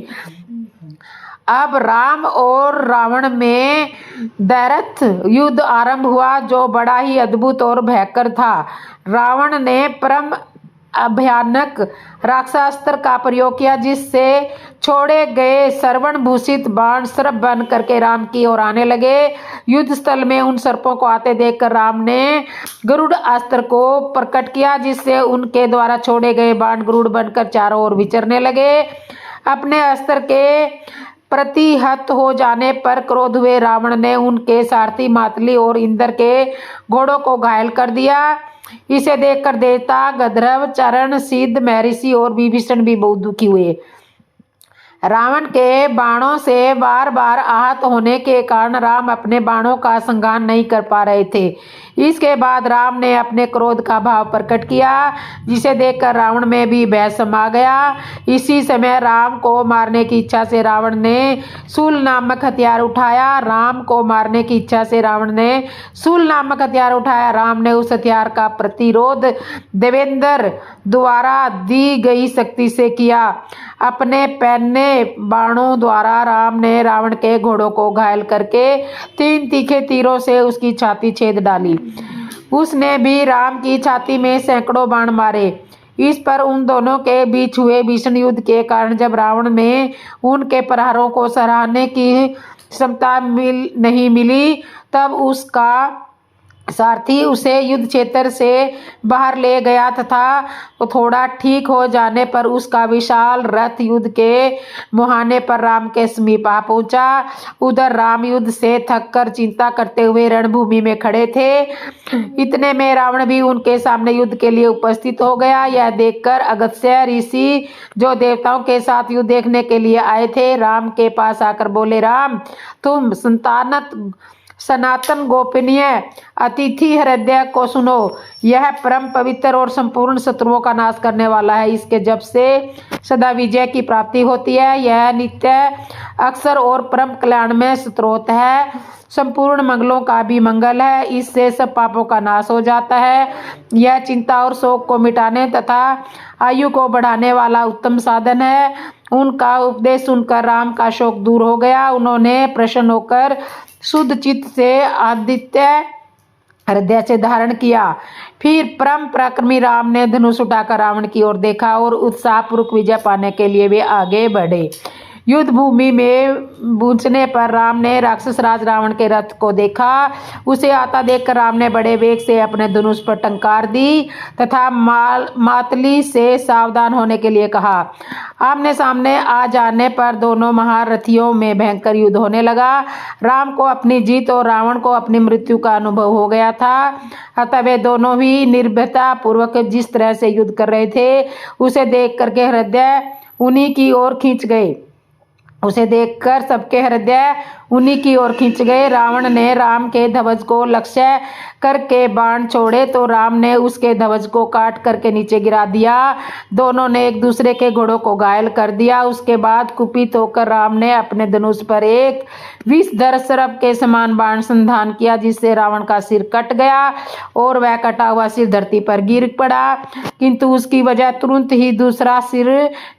अब राम और रावण में दैरथ युद्ध आरंभ हुआ, जो बड़ा ही अद्भुत और भयंकर था। रावण ने परम भयानक राक्षसास्त्र का प्रयोग किया, जिससे छोड़े गए श्रवण भूषित बाण सर्प बन करके राम की ओर आने लगे। युद्ध स्थल में उन सर्पों को आते देखकर राम ने गरुड़ अस्त्र को प्रकट किया, जिससे उनके द्वारा छोड़े गए बाण गरुड़ बनकर चारों ओर विचरने लगे। अपने अस्त्र के प्रतिहत हो जाने पर क्रोध हुए रावण ने उनके सारथी मातली और इंद्र के घोड़ों को घायल कर दिया। इसे देखकर देवता गंधर्व, चरण, सिद्ध, महर्षि और विभीषण भी बहुत दुखी हुए। रावण के बाणों से बार बार आहत होने के कारण राम अपने बाणों का संधान नहीं कर पा रहे थे। इसके बाद राम ने अपने क्रोध का भाव प्रकट किया, जिसे देखकर रावण में भी भय समा गया। इसी समय राम को मारने की इच्छा से रावण ने शूल नामक हथियार उठाया। राम ने उस हथियार का प्रतिरोध देवेंद्र द्वारा दी गई शक्ति से किया। अपने पहने बाणों द्वारा राम ने रावण के घोड़ों को घायल करके 3 तीखे तीरों से उसकी छाती छेद डाली। उसने भी राम की छाती में सैकड़ों बाण मारे। इस पर उन दोनों के बीच हुए भीषण युद्ध के कारण जब रावण में उनके प्रहारों को सराहने की क्षमता नहीं मिली, तब उसका सारथी उसे युद्ध क्षेत्र से बाहर ले गया तथा थोड़ा ठीक हो जाने पर उसका विशाल रथ युद्ध के मुहाने पर राम के समीप आ पहुंचा। उधर राम युद्ध से थककर चिंता करते हुए रणभूमि में खड़े थे। इतने में रावण भी उनके सामने युद्ध के लिए उपस्थित हो गया। यह देखकर अगस्त्य ऋषि, जो देवताओं के साथ युद्ध देखने के लिए आए थे, राम के पास आकर बोले, राम, तुम सनातन गोपनीय अतिथि हृदय को सुनो। यह परम पवित्र और संपूर्ण शत्रुओं का नाश करने वाला है। इसके जप से सदा विजय की प्राप्ति होती है। यह नित्य अक्षर और परम कल्याण में स्रोत है। संपूर्ण मंगलों का भी मंगल है। इससे सब पापों का नाश हो जाता है। यह चिंता और शोक को मिटाने तथा आयु को बढ़ाने वाला उत्तम साधन है। उनका उपदेश सुनकर राम का शोक दूर हो गया। उन्होंने प्रसन्न होकर शुद्ध चित्त से आदित्य हृदय से धारण किया। फिर परम पराक्रमी राम ने धनुष उठाकर रावण की ओर देखा और उत्साहपूर्वक विजय पाने के लिए वे आगे बढ़े। युद्ध भूमि में पहुंचने पर राम ने राक्षस राज रावण के रथ को देखा। उसे आता देखकर राम ने बड़े वेग से अपने धनुष पर टंकार दी तथा मातली से सावधान होने के लिए कहा। आमने सामने आ जाने पर दोनों महारथियों में भयंकर युद्ध होने लगा। राम को अपनी जीत और रावण को अपनी मृत्यु का अनुभव हो गया था। अतः वे दोनों ही निर्भयता पूर्वक जिस तरह से युद्ध कर रहे थे, उसे देख करके हृदय उन्हीं की ओर खींच गए। उसे देखकर सबके हृदय उन्हीं की ओर खींच गए। रावण ने राम के ध्वज को लक्ष्य करके बाण छोड़े तो राम ने उसके ध्वज को काट करके नीचे गिरा दिया। दोनों ने एक दूसरे के घोड़ों को घायल कर दिया। उसके बाद कुपित होकर राम ने अपने धनुष पर एक विषधर सर्प के समान बाण संधान किया, जिससे रावण का सिर कट गया और वह कटा हुआ सिर धरती पर गिर पड़ा। किंतु उसकी वजह तुरंत ही दूसरा सिर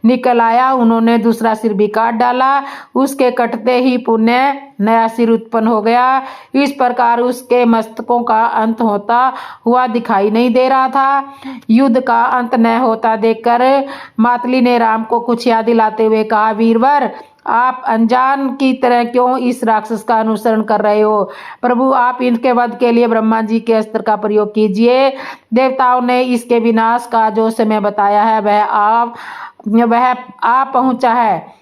निकल आया। उन्होंने दूसरा सिर भी काट डाला। उसके कटते ही पुनः नया सिर उत्पन्न हो गया। इस प्रकार उसके मस्तकों का अंत होता हुआ दिखाई नहीं दे रहा था। युद्ध का अंत न होता देखकर मातली ने राम को कुछ याद दिलाते हुए कहा, वीरवर, आप अनजान की तरह क्यों इस राक्षस का अनुसरण कर रहे हो? प्रभु, आप इनके वध के लिए ब्रह्मा जी के अस्त्र का प्रयोग कीजिए। देवताओं ने इसके विनाश का जो समय बताया है वह आ पहुंचा है।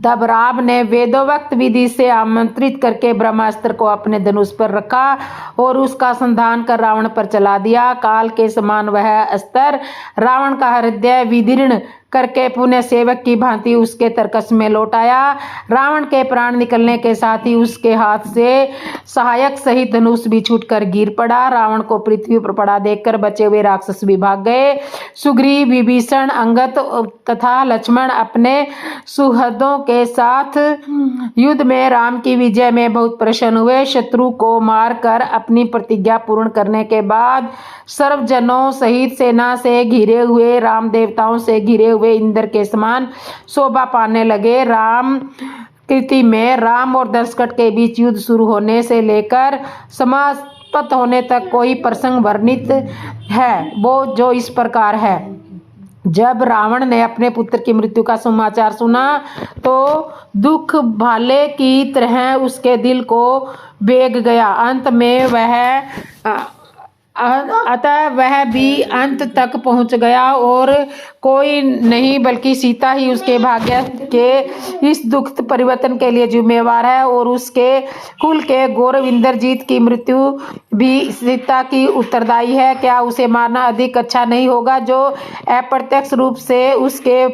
तब राम ने वेदोक्त विधि से आमंत्रित करके ब्रह्मास्त्र को अपने धनुष पर रखा और उसका संधान कर रावण पर चला दिया। काल के समान वह अस्त्र रावण का हृदय विदीर्ण करके पुण्य सेवक की भांति उसके तरकस में लौट आया। रावण के प्राण निकलने के साथ ही उसके हाथ से सहायक सहित धनुष भी छूटकर गिर पड़ा। रावण को पृथ्वी पर पड़ा देखकर बचे हुए राक्षस भी भाग गए। सुग्रीव, विभीषण, अंगद तथा लक्ष्मण अपने सुहृदों के साथ युद्ध में राम की विजय में बहुत प्रसन्न हुए। शत्रु को मारकर अपनी प्रतिज्ञा पूर्ण करने के बाद सर्वजनों सहित सेना से घिरे हुए राम देवताओं से घिरे हुए इंद्र के समान शोभा पाने लगे। राम कृति में राम और दशरथ के बीच युद्ध शुरू होने से लेकर समाप्त होने तक कोई प्रसंग वर्णित है वो जो इस प्रकार है। जब रावण ने अपने पुत्र की मृत्यु का समाचार सुना तो दुख भाले की तरह उसके दिल को बेग गया। अतः वह भी अंत तक पहुंच गया और कोई नहीं बल्कि सीता ही उसके भाग्य के इस दुखद परिवर्तन के लिए जिम्मेवार है और उसके कुल के गौरव इंद्रजीत की मृत्यु भी सीता की उत्तरदायी है। क्या उसे मारना अधिक अच्छा नहीं होगा जो अप्रत्यक्ष रूप से उसके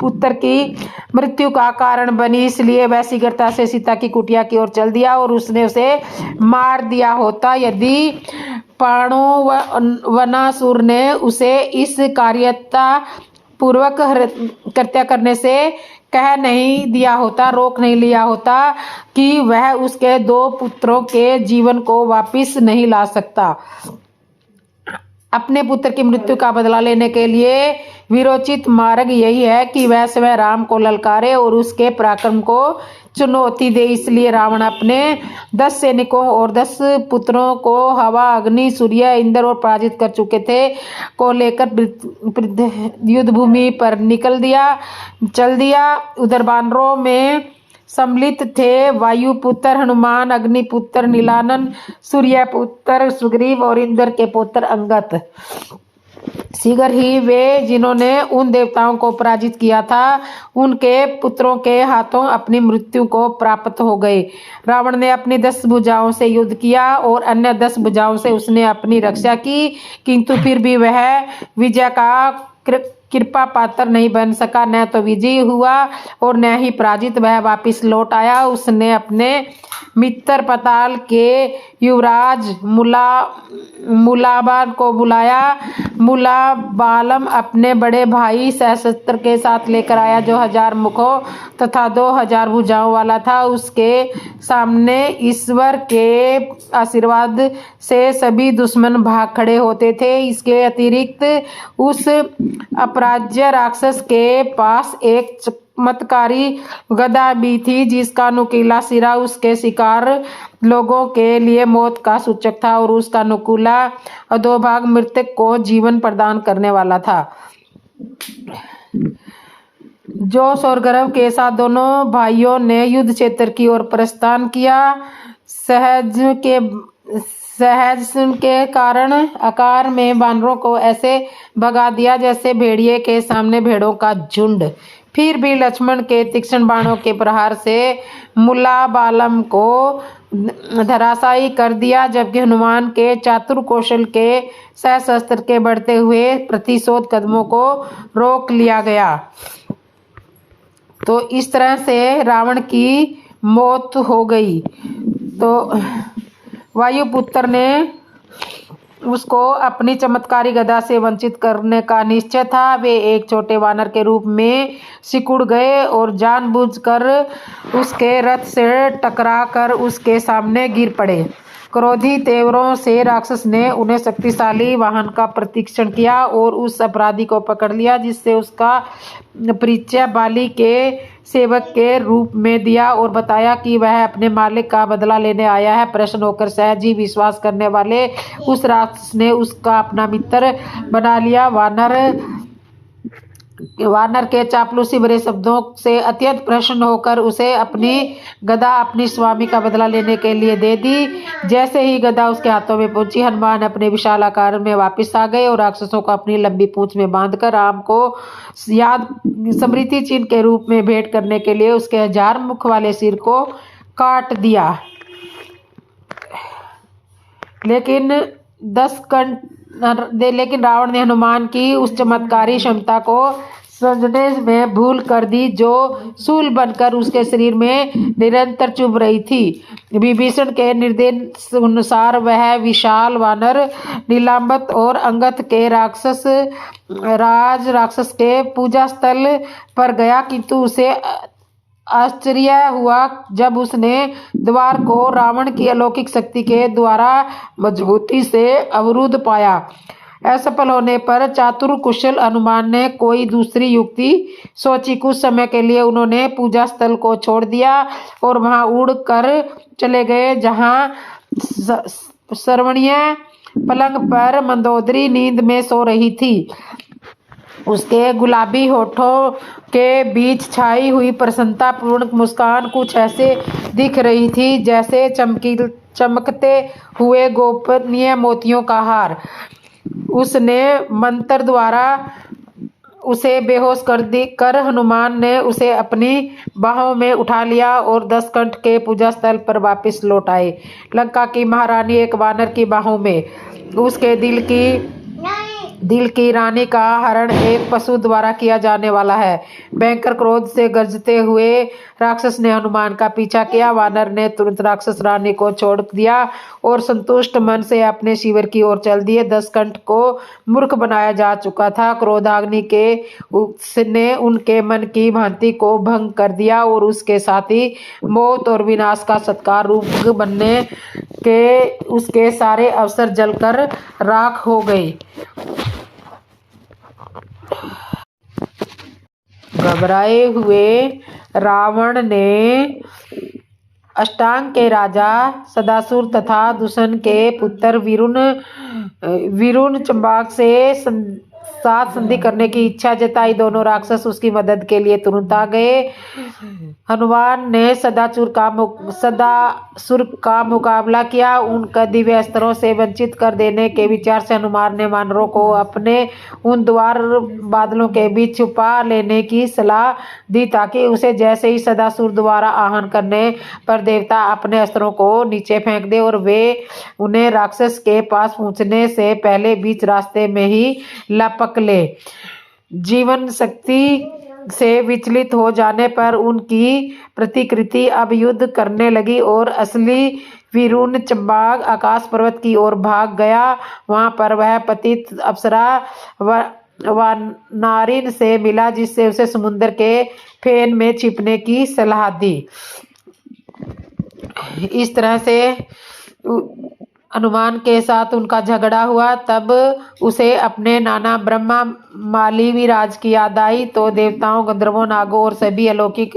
पुत्र की मृत्यु का कारण बनी? इसलिए वह शीघ्रता से सीता की कुटिया की ओर चल दिया और उसने उसे मार दिया होता यदि पाणोवनासुर ने उसे इस कार्यता पूर्वक कृत्य करने से कह नहीं दिया होता, रोक नहीं लिया होता कि वह उसके 2 पुत्रों के जीवन को वापिस नहीं ला सकता। अपने पुत्र की मृत्यु का बदला लेने के लिए विरोचित मार्ग यही है कि वह स्वयं राम को ललकारे और उसके पराक्रम को चुनौती दे। इसलिए रावण अपने 10 सैनिकों और 10 पुत्रों को हवा, अग्नि, सूर्य, इंद्र और पराजित कर चुके थे को लेकर युद्ध भूमि पर चल दिया। उधर वानरों में सम्मिलित थे वायुपुत्र हनुमान, अग्निपुत्र नीलानन, सूर्यपुत्र सुग्रीव और इंद्र के पुत्र अंगद। शीघ्र ही वे जिन्होंने उन देवताओं को पराजित किया था उनके पुत्रों के हाथों अपनी मृत्यु को प्राप्त हो गए। रावण ने अपनी 10 भुजाओं से युद्ध किया और अन्य 10 भुजाओं से उसने अपनी रक्षा की, किंतु फिर भी वह विजय का कृपा पात्र नहीं बन सका। न तो विजयी हुआ और न ही पराजित वह वापिस लौट आया। उसने अपने मित्र पाताल के युवराज मुलाबाल को बुलाया। मुलाबालम अपने बड़े भाई सहस्त्र के साथ लेकर आया जो 1000 मुखों तथा 2000 भुजाओं वाला था। उसके सामने ईश्वर के आशीर्वाद से सभी दुश्मन भाग खड़े होते थे। इसके अतिरिक्त उस अपराज्य राक्षस के पास एक चमत्कारी गदा भी थी जिसका नुकीला सिरा उसके शिकार लोगों के लिए मौत का सूचक था और उसका नुकीला अधोभाग मृतक को जीवन प्रदान करने वाला था। जो सौरगर्भ के साथ दोनों भाइयों ने युद्ध क्षेत्र की ओर प्रस्थान किया। सहज के कारण आकार में वानरों को ऐसे भगा दिया जैसे भेड़िए के सामने भेड़ों का झुंड। फिर भी लक्ष्मण के तीक्ष्ण बाणों के प्रहार से मुलाबालम को धराशायी कर दिया, जबकि हनुमान के चातुर कौशल के सशस्त्र के बढ़ते हुए प्रतिशोध कदमों को रोक लिया गया। तो इस तरह से रावण की मौत हो गई। तो वायुपुत्र ने उसको अपनी चमत्कारी गदा से वंचित करने का निश्चय था। वे एक छोटे वानर के रूप में सिकुड़ गए और जानबूझकर उसके रथ से टकराकर उसके सामने गिर पड़े। क्रोधी तेवरों से राक्षस ने उन्हें शक्तिशाली वाहन का प्रशिक्षण किया और उस अपराधी को पकड़ लिया, जिससे उसका परिचय बाली के सेवक के रूप में दिया और बताया कि वह अपने मालिक का बदला लेने आया है। प्रसन्न होकर सहज ही विश्वास करने वाले उस राक्षस ने उसका अपना मित्र बना लिया। वानर वानर के चापलूसी भरे शब्दों से अत्यंत प्रसन्न होकर उसे अपनी गदा अपनी स्वामी का बदला लेने के लिए दे दी। जैसे ही गदा उसके हाथों में पहुंची, हनुमान अपने विशाल आकार में वापस आ गए और राक्षसों को अपनी लंबी पूंछ में बांधकर राम को याद स्मृति चिन्ह के रूप में भेंट करने के लिए उसके 1000 मुख वाले सिर को काट दिया। लेकिन रावण ने हनुमान की उस चमत्कारी क्षमता को समझने में भूल कर दी जो सूल बनकर उसके शरीर में निरंतर चुभ रही थी। विभीषण के निर्देश अनुसार वह विशाल वानर नीलांबर और अंगद के राक्षस के पूजा स्थल पर गया, किंतु उसे आश्चर्य हुआ जब उसने द्वार को रावण की अलौकिक शक्ति के द्वारा मजबूती से अवरुद्ध पाया। असफल होने पर चातुर कुशल हनुमान ने कोई दूसरी युक्ति सोची। कुछ समय के लिए उन्होंने पूजा स्थल को छोड़ दिया और वहां उड़ कर चले गए, जहां श्रवणीय पलंग पर मंदोदरी नींद में सो रही थी। उसके गुलाबी होठों के बीच छाई हुई प्रसन्नतापूर्ण मुस्कान कुछ ऐसे दिख रही थी जैसे चमकते हुए गोपनीय मोतियों का हार। उसने मंत्र द्वारा उसे बेहोश कर हनुमान ने उसे अपनी बाहों में उठा लिया और 10 कंठ के पूजा स्थल पर वापस लौट आए। लंका की महारानी एक वानर की बाहों में, उसके दिल की रानी का हरण एक पशु द्वारा किया जाने वाला है। भयंकर क्रोध से गरजते हुए राक्षस ने हनुमान का पीछा किया। वानर ने तुरंत राक्षस रानी को छोड़ दिया और संतुष्ट मन से अपने शिविर की ओर चल दिए। 10 कंठ को मूर्ख बनाया जा चुका था। क्रोधाग्नि के उसने उनके मन की भांति को भंग कर दिया और उसके साथ ही मौत और विनाश का सत्कार रूप बनने के उसके सारे अवसर जलकर राख हो गए। घबराए हुए रावण ने अष्टांग के राजा सदासुर तथा दूषण के पुत्र वीरुन चंबाक से साथ संधि करने की इच्छा जताई। दोनों राक्षस उसकी मदद के लिए तुरंत आ गए। हनुमान ने सदासुर का मुकाबला किया। उनका दिव्य अस्त्रों से वंचित कर देने के विचार से हनुमान ने वानरों को अपने उन द्वार बादलों के बीच छुपा लेने की सलाह दी, ताकि उसे जैसे ही सदासुर द्वारा आह्वान करने पर देवता अपने अस्त्रों को नीचे फेंक दे और वे उन्हें राक्षस के पास पहुंचने से पहले बीच रास्ते में ही लपक ले। जीवन शक्ति से विचलित हो जाने पर उनकी प्रतिकृति अब युद्ध करने लगी और असली वीरुन चंबाग आकाश पर्वत की ओर भाग गया। वहां पर वह पतित अप्सरा वानारिन से मिला, जिससे उसे समुद्र के फेन में छिपने की सलाह दी। इस तरह से हनुमान के साथ उनका झगड़ा हुआ। तब उसे अपने नाना ब्रह्मा मालिविराज की याद आई। तो देवताओं, गंधर्वों, नागों और सभी अलौकिक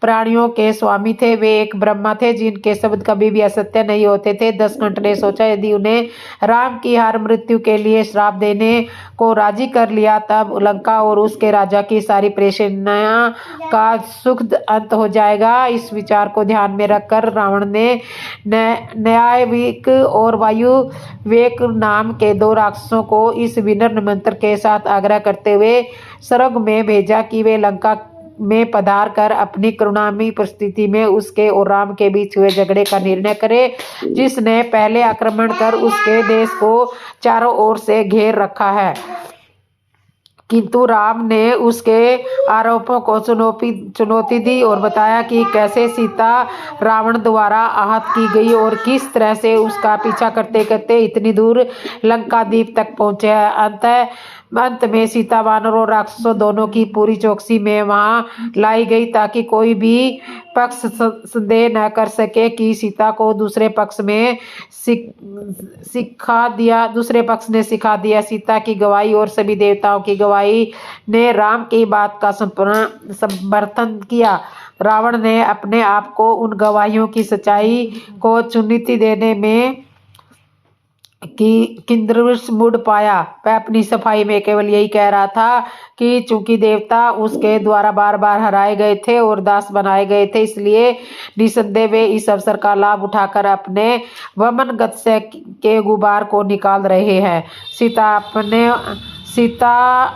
प्राणियों के स्वामी थे। वे एक ब्रह्मा थे जिनके शब्द कभी भी असत्य नहीं होते थे। 10 कंठ ने सोचा, यदि उन्हें राम की हर मृत्यु के लिए श्राप देने को राजी कर लिया, तब लंका और उसके राजा की सारी परेशानियां का सुखद अंत हो जाएगा। इस विचार को ध्यान में रखकर रावण ने न्यायविक और वायुवेक नाम के 2 राक्षसों को इस विनम्र मंत्र के साथ आग्रह करते हुए स्वर्ग में भेजा कि वे लंका में पधार कर अपनी करुणामयी परिस्थिति में उसके और राम के बीच हुए झगड़े का निर्णय करे, जिसने पहले आक्रमण कर उसके देश को चारों ओर से घेर रखा है। किंतु राम ने उसके आरोपों को चुनौती दी और बताया कि कैसे सीता रावण द्वारा आहत की गई और किस तरह से उसका पीछा करते करते इतनी दूर लंका द्वीप तक पहुंचे। अंत में सीता वानर और राक्षसों दोनों की पूरी चौकसी में वहां लाई गई, ताकि कोई भी पक्ष संदेह न कर सके कि सीता को दूसरे पक्ष ने सिखा दिया। सीता की गवाही और सभी देवताओं की गवाही ने राम की बात का समर्थन किया। रावण ने अपने आप को उन गवाहियों की सच्चाई को चुनौती देने में कि किंद्रवश मुड़ पाया। वह अपनी सफाई में केवल यही कह रहा था कि चूंकि देवता उसके द्वारा बार बार हराए गए थे और दास बनाए गए थे, इसलिए निसंदेह वे इस अवसर का लाभ उठाकर अपने वमनगत से के गुबार को निकाल रहे हैं। सीता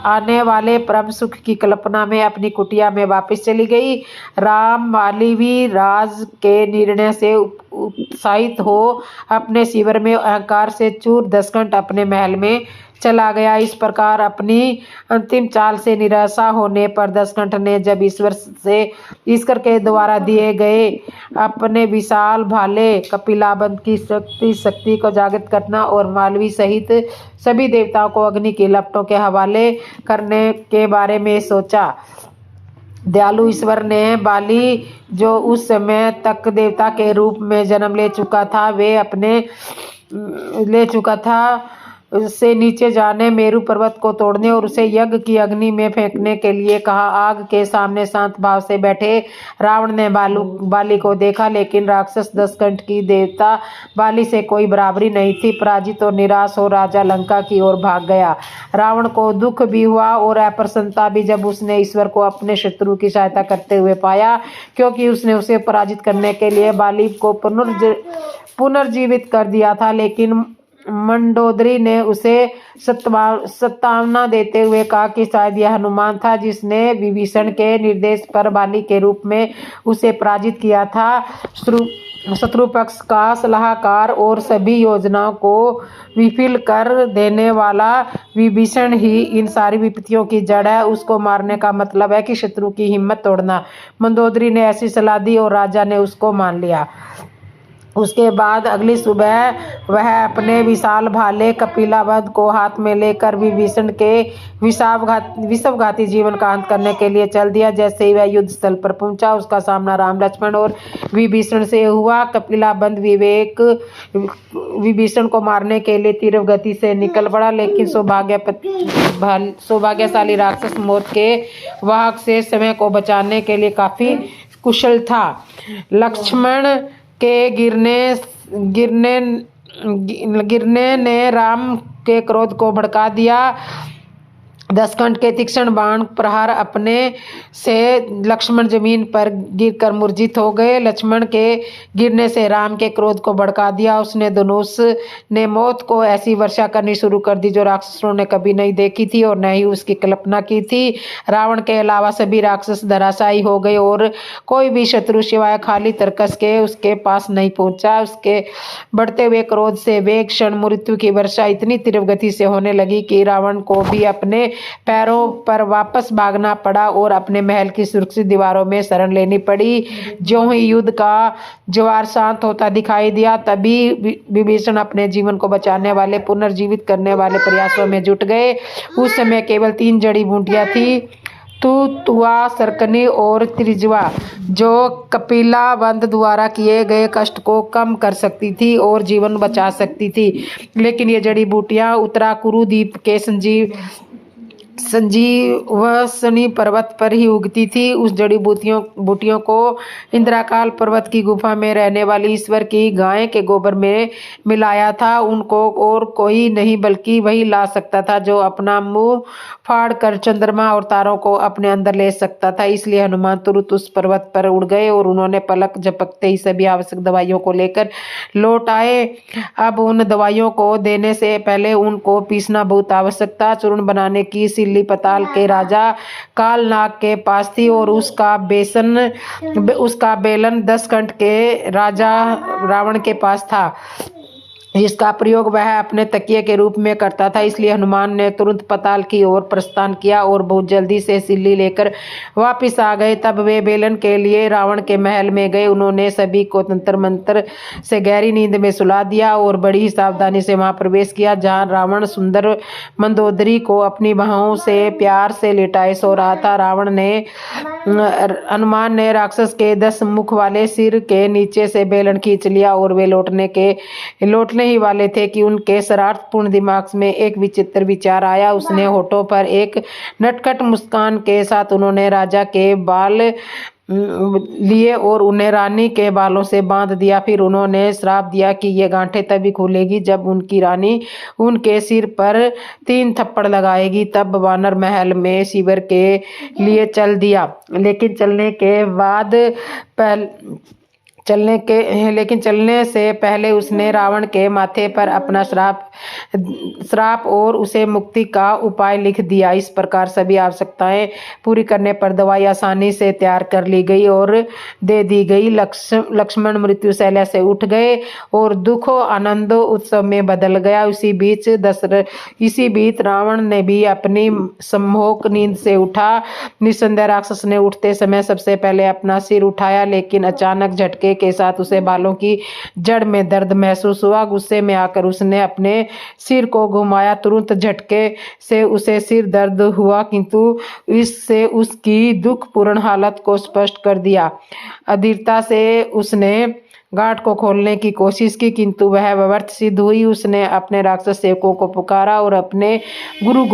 आने वाले परम सुख की कल्पना में अपनी कुटिया में वापस चली गई। राम मालवी राज के निर्णय से उत्साहित हो अपने शिविर में अहंकार से चूर दसकंठ अपने महल में चला गया। इस प्रकार अपनी अंतिम चाल से निराशा होने पर दसकंठ ने जब ईश्वर के द्वारा दिए गए अपने विशाल भाले कपिलाबंध की शक्ति को जागृत करना और मालवी सहित सभी देवताओं को अग्नि की लपटों के हवाले करने के बारे में सोचा। दयालु ईश्वर ने बाली, जो उस समय तक देवता के रूप में जन्म ले चुका था, से नीचे जाने, मेरु पर्वत को तोड़ने और उसे यज्ञ की अग्नि में फेंकने के लिए कहा। आग के सामने शांत भाव से बैठे रावण ने बाली को देखा, लेकिन राक्षस दसकंठ की देवता बाली से कोई बराबरी नहीं थी। पराजित और निराश हो राजा लंका की ओर भाग गया। रावण को दुख भी हुआ और अप्रसन्नता भी जब उसने ईश्वर को अपने शत्रु की सहायता करते हुए पाया, क्योंकि उसने उसे पराजित करने के लिए बाली को पुनर्जीवित कर दिया था। लेकिन मंडोदरी ने उसे सत्तावना देते हुए कहा कि शायद यह हनुमान था जिसने विभीषण के निर्देश पर बाली के रूप में उसे पराजित किया था। शत्रु पक्ष का सलाहकार और सभी योजनाओं को विफल कर देने वाला विभीषण ही इन सारी विपत्तियों की जड़ है। उसको मारने का मतलब है कि शत्रु की हिम्मत तोड़ना। मंदोदरी ने ऐसी सलाह दी और राजा ने उसको मान लिया। उसके बाद अगली सुबह वह अपने विशाल भाले कपिलाबंध को हाथ में लेकर विभीषण के विषघाती जीवन का अंत करने के लिए चल दिया। जैसे ही वह युद्ध स्थल पर पहुंचा, उसका सामना राम, लक्ष्मण और विभीषण से हुआ। कपिलाबंध विभीषण को मारने के लिए तीव्र गति से निकल पड़ा, लेकिन सौभाग्यशाली राक्षस मौत के वाहक से समय को बचाने के लिए काफी कुशल था। लक्ष्मण के गिरने ने राम के क्रोध को भड़का दिया। दसकंठ के तीक्ष्ण बाण प्रहार अपने से लक्ष्मण जमीन पर गिरकर मूर्छित हो गए। लक्ष्मण के गिरने से राम के क्रोध को भड़का दिया। उसने धनुष ने मौत को ऐसी वर्षा करनी शुरू कर दी जो राक्षसों ने कभी नहीं देखी थी और न ही उसकी कल्पना की थी। रावण के अलावा सभी राक्षस धराशायी हो गए और कोई भी शत्रु सिवाय खाली तरकस के उसके पास नहीं पहुंचा। उसके बढ़ते हुए क्रोध से वे क्षण मृत्यु की वर्षा इतनी तीव्र गति से होने लगी कि रावण को भी अपने पैरों पर वापस भागना पड़ा और अपने महल की सुरक्षित दीवारों में शरण लेनी पड़ी। जो ही युद्ध का ज्वार शांत होता दिखाई दिया, तभी विभीषण अपने जीवन को बचाने वाले, पुनर्जीवित करने वाले प्रयासों में जुट गए। उस समय केवल 3 जड़ी बूटियां थी, तुआ, सरकनी और त्रिज्वा, जो कपिलाबंध द्वारा किए गए कष्ट को कम कर सकती थी और जीवन बचा सकती थी। लेकिन ये जड़ी बूटियां उत्तराकुरु द्वीप के संजीवनी पर्वत पर ही उगती थी। उस जड़ी बूटियों को इंद्राकाल पर्वत की गुफा में रहने वाली ईश्वर की गाय के गोबर में मिलाया था। उनको और कोई नहीं बल्कि वही ला सकता था जो अपना मुंह फाड़ कर चंद्रमा और तारों को अपने अंदर ले सकता था। इसलिए हनुमान तुरंत उस पर्वत पर उड़ गए और उन्होंने पलक झपकते ही सभी आवश्यक दवाइयों को लेकर लौट आए। अब उन दवाइयों को देने से पहले उनको पीसना बहुत आवश्यक था। चूर्ण बनाने की सिल्ली पताल के राजा कालनाग के पास थी और उसका बेलन दसकंठ के राजा रावण के पास था, जिसका प्रयोग वह अपने तकिए के रूप में करता था। इसलिए हनुमान ने तुरंत पताल की ओर प्रस्थान किया और बहुत जल्दी से सिल्ली लेकर वापस आ गए। तब वे बेलन के लिए रावण के महल में गए। उन्होंने सभी को तंत्र मंत्र से गहरी नींद में सुला दिया और बड़ी सावधानी से वहां प्रवेश किया जहां रावण सुंदर मंदोदरी को अपनी बाहों से प्यार से लिटाए सो रहा था। हनुमान ने राक्षस के 10 मुख वाले सिर के नीचे से बेलन खींच लिया और वे लौटने ही वाले थे कि उनके शरारतपूर्ण दिमाग में एक विचित्र विचार आया। उसने होठों पर एक नटखट मुस्कान के साथ उन्होंने राजा के बाल लिए और उन्हें रानी के बालों से बांध दिया। फिर उन्होंने श्राप दिया कि ये गांठें तभी खुलेगी जब उनकी रानी उनके सिर पर 3 थप्पड़ लगाएगी। तब वानर महल में शिविर के लिए चल दिया, लेकिन चलने से पहले उसने रावण के माथे पर अपना श्राप और उसे मुक्ति का उपाय लिख दिया। इस प्रकार सभी आवश्यकताएं पूरी करने पर दवाई आसानी से तैयार कर ली गई और दे दी गई। लक्ष्मण मृत्युशैया से उठ गए और दुख आनंद उत्सव में बदल गया। इसी बीच रावण ने भी अपनी सम्मोहक नींद से उठा। निस्संदेह राक्षस ने उठते समय सबसे पहले अपना सिर उठाया, लेकिन अचानक झटके के साथ उसे बालों की जड़ में दर्द महसूस हुआ। गुस्से में आकर उसने अपने सिर को घुमाया। तुरंत झटके से उसे सिर दर्द हुआ, किंतु इससे उसकी दुखपूर्ण हालत को स्पष्ट कर दिया। अधीरता से उसने गांठ को खोलने की कोशिश की, किंतु वह व्यर्थ सिद्ध हुई। उसने अपने राक्षस सेवकों को पुकारा और अपने गुरु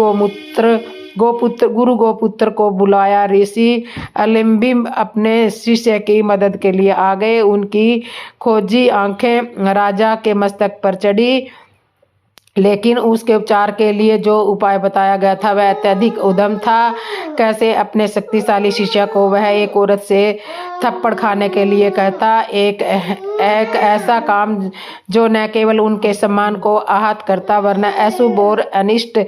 गोपुत्र को बुलाया। ऋषि अलिम्बिम अपने शिष्य की मदद के लिए आ गए। उनकी खोजी आंखें राजा के मस्तक पर चढ़ी, लेकिन उसके उपचार के लिए जो उपाय बताया गया था वह अत्यधिक उद्दम था। कैसे अपने शक्तिशाली शिष्य को वह एक औरत से थप्पड़ खाने के लिए कहता, एक ऐसा काम जो न केवल उनके सम्मान को आहत करता वरना अशुभ और अनिष्ट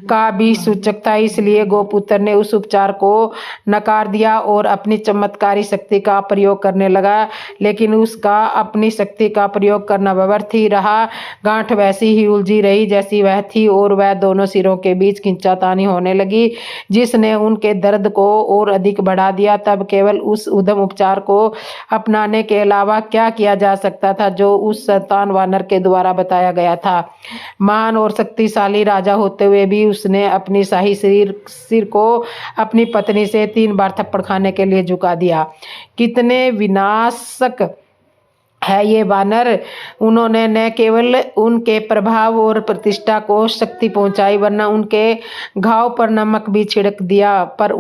का भी सूचक था। इसलिए गोपुत्र ने उस उपचार को नकार दिया और अपनी चमत्कारी शक्ति का प्रयोग करने लगा, लेकिन उसका अपनी शक्ति का प्रयोग करना व्यर्थ ही रहा। गांठ वैसी ही उलझी रही जैसी वह थी और वह दोनों सिरों के बीच खींचातानी होने लगी, जिसने उनके दर्द को और अधिक बढ़ा दिया। तब केवल उस उद्यम उपचार को अपनाने के अलावा क्या किया जा सकता था जो उस शैतान वानर के द्वारा बताया गया था। महान और शक्तिशाली राजा होते हुए भी उसने अपनी शाही सिर को अपनी पत्नी से 3 बार थप्पड़ खाने के लिए झुका दिया। कितने विनाशक है ये वानर। उन्होंने न केवल उनके प्रभाव और प्रतिष्ठा को शक्ति पहुंचाई वरना उनके घाव पर नमक भी छिड़क दिया, पर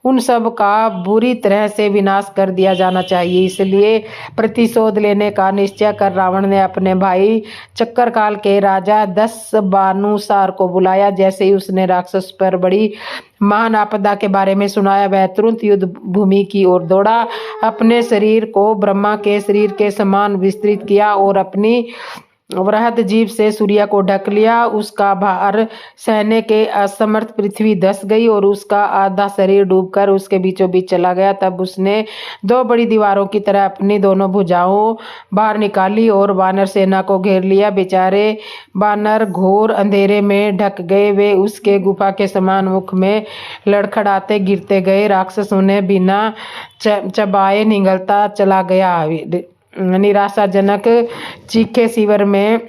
उन सब का बुरी तरह से विनाश कर दिया जाना चाहिए। इसलिए प्रतिशोध लेने का निश्चय कर रावण ने अपने भाई चक्करकाल के राजा दशबानुसार को बुलाया। जैसे ही उसने राक्षस पर बड़ी महान आपदा के बारे में सुनाया, वह तुरंत युद्ध भूमि की ओर दौड़ा। अपने शरीर को ब्रह्मा के शरीर के समान विस्तृत किया और अपनी वृहद जीभ से सूर्य को ढक लिया। उसका भार सहने के असमर्थ पृथ्वी धंस गई और उसका आधा शरीर डूबकर उसके बीचों बीच चला गया। तब उसने 2 बड़ी दीवारों की तरह अपनी दोनों भुजाओं बाहर निकाली और वानर सेना को घेर लिया। बेचारे वानर घोर अंधेरे में ढक गए। वे उसके गुफा के समान मुख में लड़खड़ाते गिरते गए। राक्षस उन्हें बिना चबाए निगलता चला गया। निराशाजनक चीखें शिविर में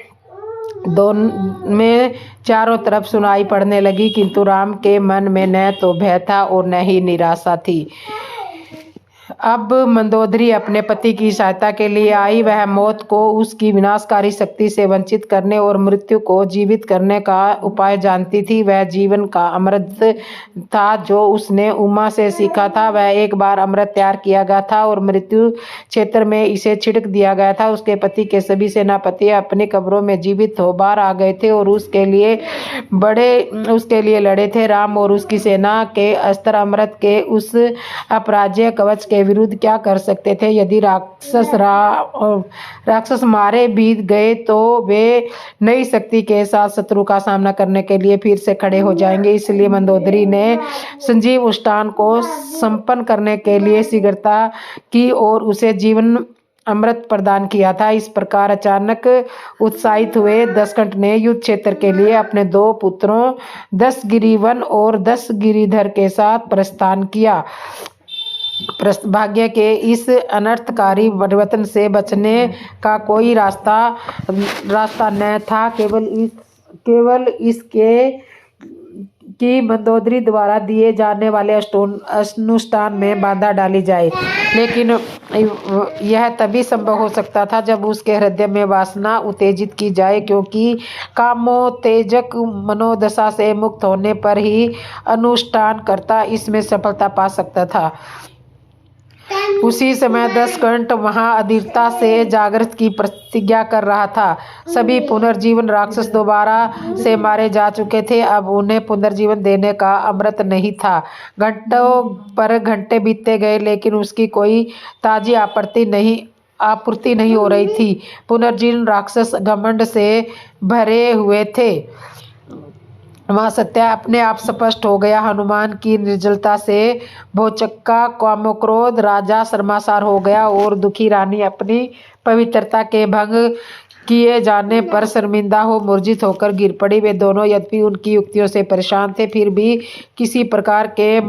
चारों तरफ सुनाई पड़ने लगी, किंतु राम के मन में न तो भय था और न ही निराशा थी। अब मंदोदरी अपने पति की सहायता के लिए आई। वह मौत को उसकी विनाशकारी शक्ति से वंचित करने और मृत्यु को जीवित करने का उपाय जानती थी। वह जीवन का अमृत था जो उसने उमा से सीखा था। वह एक बार अमृत तैयार किया गया था और मृत्यु क्षेत्र में इसे छिड़क दिया गया था। उसके पति के सभी सेनापति अपनी कब्रों में जीवित हो बाहर आ गए थे और उसके लिए लड़े थे। राम और उसकी सेना के अस्त्र अमृत के उस अपराज्य कवच के विरुद्ध क्या कर सकते थे। यदि राक्षस मारे भी गए तो वे नई शक्ति के साथ शत्रु का सामना करने के लिए फिर से खड़े हो जाएंगे। इसलिए मंदोदरी ने संजीव उष्टान को संपन्न करने के लिए शीघ्रता की और उसे जीवन अमृत प्रदान किया था। इस प्रकार अचानक उत्साहित हुए दशकंठ ने युद्ध क्षेत्र के लिए अपने 2 पुत्रों दशगिरीवन और दशगिरीधर के साथ प्रस्थान किया। भाग्य के इस अनर्थकारी परिवर्तन से बचने का कोई रास्ता न था, केवल इसके कि मंदोदरी द्वारा दिए जाने वाले अनुष्ठान में बाधा डाली जाए। लेकिन यह तभी संभव हो सकता था जब उसके हृदय में वासना उत्तेजित की जाए, क्योंकि कामोत्तेजक मनोदशा से मुक्त होने पर ही अनुष्ठान करता इसमें सफलता पा सकता था। उसी समय दशकंठ वहां अधीरता से जागृत की प्रतिज्ञा कर रहा था। सभी पुनर्जीवन राक्षस दोबारा से मारे जा चुके थे। अब उन्हें पुनर्जीवन देने का अमृत नहीं था। घंटों पर घंटे बीतते गए, लेकिन उसकी कोई ताजी आपूर्ति नहीं हो रही थी। पुनर्जीवन राक्षस घमंड से भरे हुए थे। वहाँ सत्य अपने आप स्पष्ट हो गया। हनुमान की निर्जलता से भोचक्का कामक्रोध राजा शर्मासार हो गया और दुखी रानी अपनी पवित्रता के भंग किए जाने पर शर्मिंदा हो मूर्छित होकर गिर पड़ी। वे दोनों यद्यपि उनकी युक्तियों से परेशान थे, फिर भी किसी प्रकार के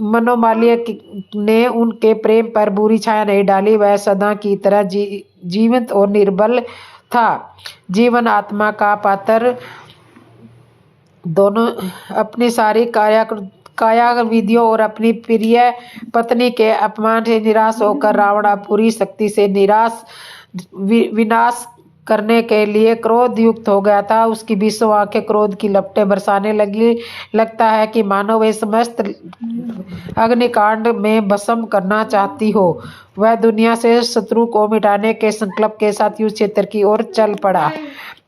मनोमाल्य ने उनके प्रेम पर बुरी छाया नहीं डाली। वह सदा की तरह जीवंत और निर्बल था। जीवन आत्मा का पात्र दोनों अपनी सारी काया विधियों और अपनी प्रिय पत्नी के अपमान से निराश होकर रावण पूरी शक्ति से विनाश करने के लिए क्रोध युक्त हो गया था। उसकी 20 आंखें क्रोध की लपटें बरसाने लगी। लगता है कि मानो वे समस्त अग्निकांड में भस्म करना चाहती हो। वह दुनिया से शत्रु को मिटाने के संकल्प के साथ युद्ध क्षेत्र की ओर चल पड़ा।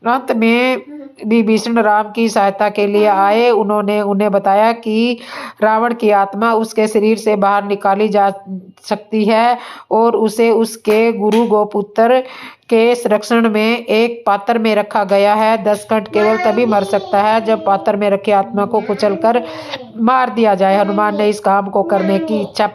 अंत में विभीषण राम की सहायता के लिए आए। उन्होंने उन्हें बताया कि रावण की आत्मा उसके शरीर से बाहर निकाली जा सकती है और उसे उसके गुरु गोपुत्र के संरक्षण में एक पात्र में रखा गया है। दशकंठ केवल तभी मर सकता है जब पात्र में रखी आत्मा को कुचलकर मार दिया जाए। हनुमान ने इस काम को करने की इच्छा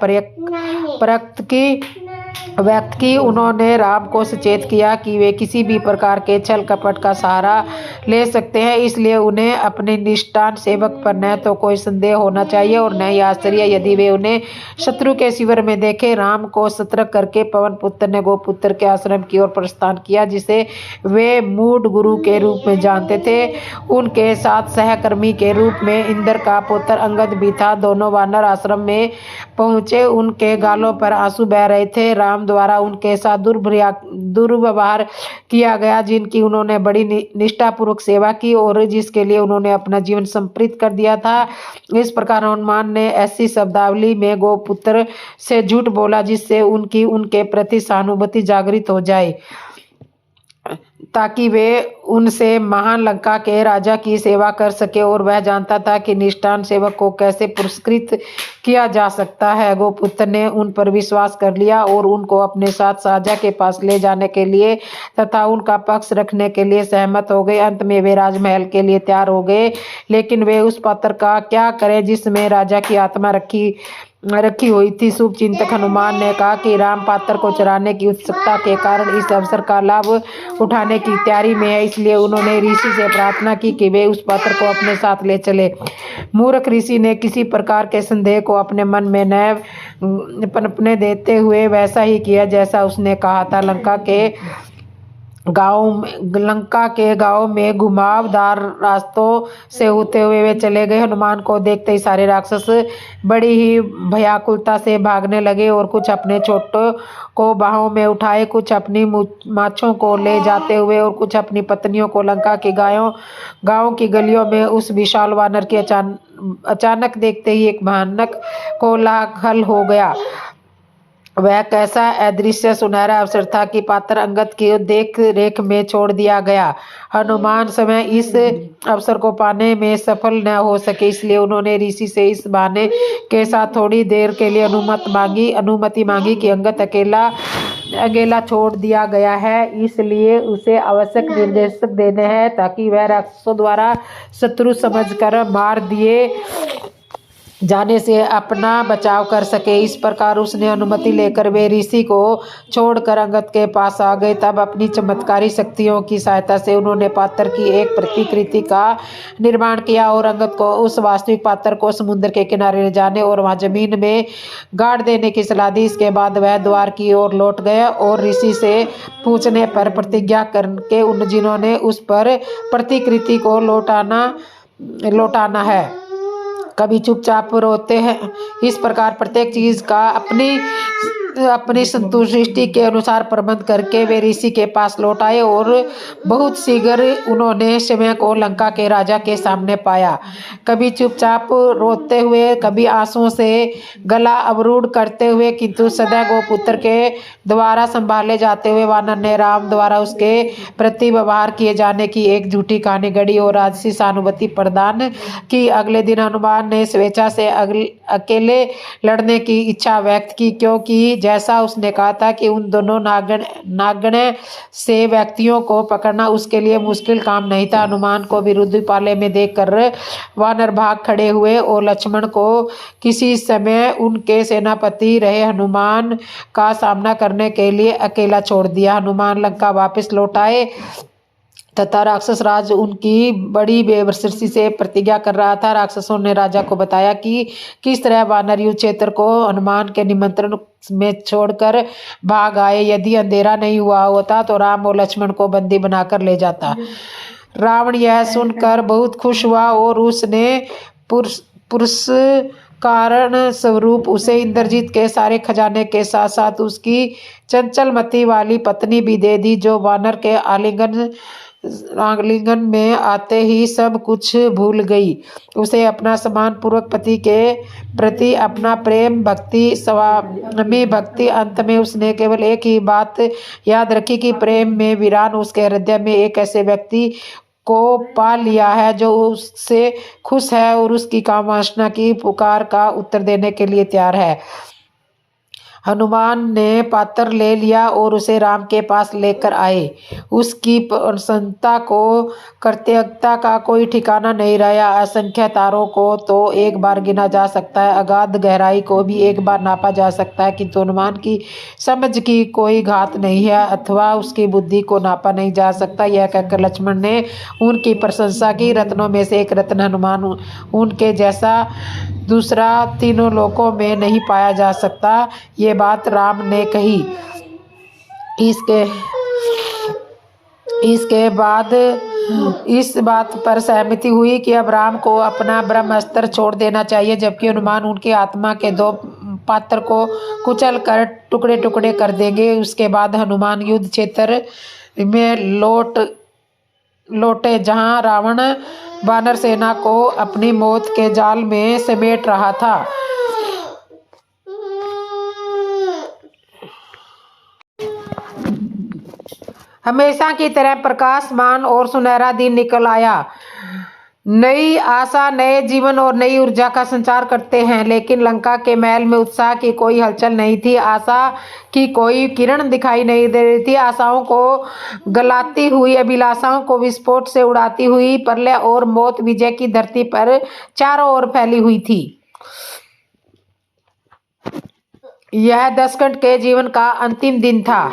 व्यक्त की। उन्होंने राम को सचेत किया कि वे किसी भी प्रकार के छल कपट का सहारा ले सकते हैं, इसलिए उन्हें अपने निष्ठावान सेवक पर न तो कोई संदेह होना चाहिए और न ही आश्चर्य यदि वे उन्हें शत्रु के शिविर में देखे। राम को सतर्क करके पवन पुत्र ने गोपुत्र के आश्रम की ओर प्रस्थान किया, जिसे वे मूढ़ गुरु के रूप में जानते थे। उनके साथ सहकर्मी के रूप में इंद्र का पुत्र अंगद भी था। दोनों वानर आश्रम में पहुंचे। उनके गालों पर आंसू बह रहे थे। राम द्वारा उनके साथ दुर्व्यवहार किया गया, जिनकी उन्होंने बड़ी निष्ठापूर्वक सेवा की और जिसके लिए उन्होंने अपना जीवन समर्पित कर दिया था। इस प्रकार हनुमान ने ऐसी शब्दावली में गोपुत्र से झूठ बोला जिससे उनके प्रति सहानुभूति जागृत हो जाए, ताकि वे उनसे महान लंका के राजा की सेवा कर सके। और वह जानता था कि निष्ठावान सेवक को कैसे पुरस्कृत किया जा सकता है। गोपुत्र ने उन पर विश्वास कर लिया और उनको अपने साथ राजा के पास ले जाने के लिए तथा उनका पक्ष रखने के लिए सहमत हो गए। अंत में वे राजमहल के लिए तैयार हो गए, लेकिन वे उस पात्र का क्या करें जिसमें राजा की आत्मा रखी हुई थी। शुभ चिंतक हनुमान ने कहा कि राम पात्र को चुराने की उत्सुकता के कारण इस अवसर का लाभ उठाने की तैयारी में है, इसलिए उन्होंने ऋषि से प्रार्थना की कि वे उस पात्र को अपने साथ ले चले। मूर्ख ऋषि ने किसी प्रकार के संदेह को अपने मन में न पनपने देते हुए वैसा ही किया जैसा उसने कहा था। लंका के गांव में घुमावदार रास्तों से होते हुए वे चले गए। हनुमान को देखते ही सारे राक्षस बड़ी ही भयाकुलता से भागने लगे और कुछ अपने छोटों को बाहों में उठाए, कुछ अपनी माछों को ले जाते हुए और कुछ अपनी पत्नियों को लंका के गांव की गलियों में उस विशाल वानर के अचानक देखते ही एक भयानक कोलाहल हो गया। वह कैसा अदृश्य सुनहरा अवसर था कि पात्र अंगद की देख रेख में छोड़ दिया गया। हनुमान समय इस अवसर को पाने में सफल न हो सके, इसलिए उन्होंने ऋषि से इस बहाने के साथ थोड़ी देर के लिए अनुमति मांगी कि अंगद अकेला छोड़ दिया गया है, इसलिए उसे आवश्यक निर्देश देने हैं ताकि वह राक्षसों द्वारा शत्रु समझकर मार दिए जाने से अपना बचाव कर सके। इस प्रकार उसने अनुमति लेकर वे ऋषि को छोड़कर अंगद के पास आ गए। तब अपनी चमत्कारी शक्तियों की सहायता से उन्होंने पात्र की एक प्रतिकृति का निर्माण किया और अंगद को उस वास्तविक पात्र को समुद्र के किनारे ले जाने और वहां जमीन में गाड़ देने की सलाह दी। इसके बाद वह द्वार की ओर लौट गए और ऋषि से पूछने पर प्रतिज्ञा करके जिन्होंने उस पर प्रतिकृति को लौटाना है, कभी चुपचाप रोते हैं। इस प्रकार प्रत्येक चीज का अपनी अपनी संतुष्टि के अनुसार प्रबंध करके वे ऋषि के पास लौट आए और बहुत शीघ्र उन्होंने स्वयं को लंका के राजा के सामने पाया। कभी चुपचाप रोते हुए, कभी आंसुओं से गला अवरुद्ध करते हुए, किंतु सदा गोपुत्र के द्वारा संभाले जाते हुए वानर ने राम द्वारा उसके प्रति व्यवहार किए जाने की एक झूठी कहानी गढ़ी और राजसी सहानुभूति प्रदान की। अगले दिन हनुमान ने स्वेच्छा से अकेले लड़ने की इच्छा व्यक्त की, क्योंकि जैसा उसने कहा था कि उन दोनों नागण्य से व्यक्तियों को पकड़ना उसके लिए मुश्किल काम नहीं था। हनुमान को विरुद्ध पाले में देखकर वानर भाग खड़े हुए और लक्ष्मण को किसी समय उनके सेनापति रहे हनुमान का सामना करने के लिए अकेला छोड़ दिया। हनुमान लंका वापस लौट आए तथा राक्षस राज उनकी बड़ी बेबसी से प्रतिज्ञा कर रहा था। राक्षसों ने राजा को बताया कि किस तरह वानर युद्ध क्षेत्र को हनुमान के निमंत्रण में छोड़कर भाग आए। यदि अंधेरा नहीं हुआ होता तो राम और लक्ष्मण को बंदी बनाकर ले जाता। रावण यह सुनकर बहुत खुश हुआ और उसने कारण स्वरूप उसे इंद्रजीत के सारे खजाने के साथ साथ उसकी चंचलमती वाली पत्नी भी दे दी, जो वानर के आलिंगन में आते ही सब कुछ भूल गई। उसे अपना सम्मान पूर्वक पति के प्रति अपना प्रेम भक्ति स्वामी भक्ति। अंत में उसने केवल एक ही बात याद रखी कि प्रेम में वीरान उसके हृदय में एक ऐसे व्यक्ति को पा लिया है जो उससे खुश है और उसकी कामवासना की पुकार का उत्तर देने के लिए तैयार है। हनुमान ने पात्र ले लिया और उसे राम के पास लेकर आए। उसकी प्रसन्नता को कृतज्ञता का कोई ठिकाना नहीं रहा। असंख्य तारों को तो एक बार गिना जा सकता है, अगाध गहराई को भी एक बार नापा जा सकता है, किंतु हनुमान की समझ की कोई घात नहीं है अथवा उसकी बुद्धि को नापा नहीं जा सकता। यह कहकर लक्ष्मण ने उनकी प्रशंसा की। रत्नों में से एक रत्न हनुमान उनके जैसा दूसरा तीनों लोकों में नहीं पाया जा सकता। ये बात राम ने कही। इसके बाद इस बात पर सहमति हुई कि अब राम को अपना ब्रह्मास्त्र छोड़ देना चाहिए, जबकि हनुमान उनकी आत्मा के दो पात्र को कुचल कर टुकड़े टुकड़े कर देंगे। उसके बाद हनुमान युद्ध क्षेत्र में लौटे, जहां रावण वानर सेना को अपनी मौत के जाल में समेट रहा था। हमेशा की तरह प्रकाशमान और सुनहरा दिन निकल आया। नई आशा, नए जीवन और नई ऊर्जा का संचार करते हैं, लेकिन लंका के महल में उत्साह की कोई हलचल नहीं थी। आशा की कोई किरण दिखाई नहीं दे रही थी। आशाओं को गलाती हुई, अभिलाषाओं को विस्फोट से उड़ाती हुई प्रलय और मौत विजय की धरती पर चारों ओर फैली हुई थी। यह 10 घंटे के जीवन का अंतिम दिन था।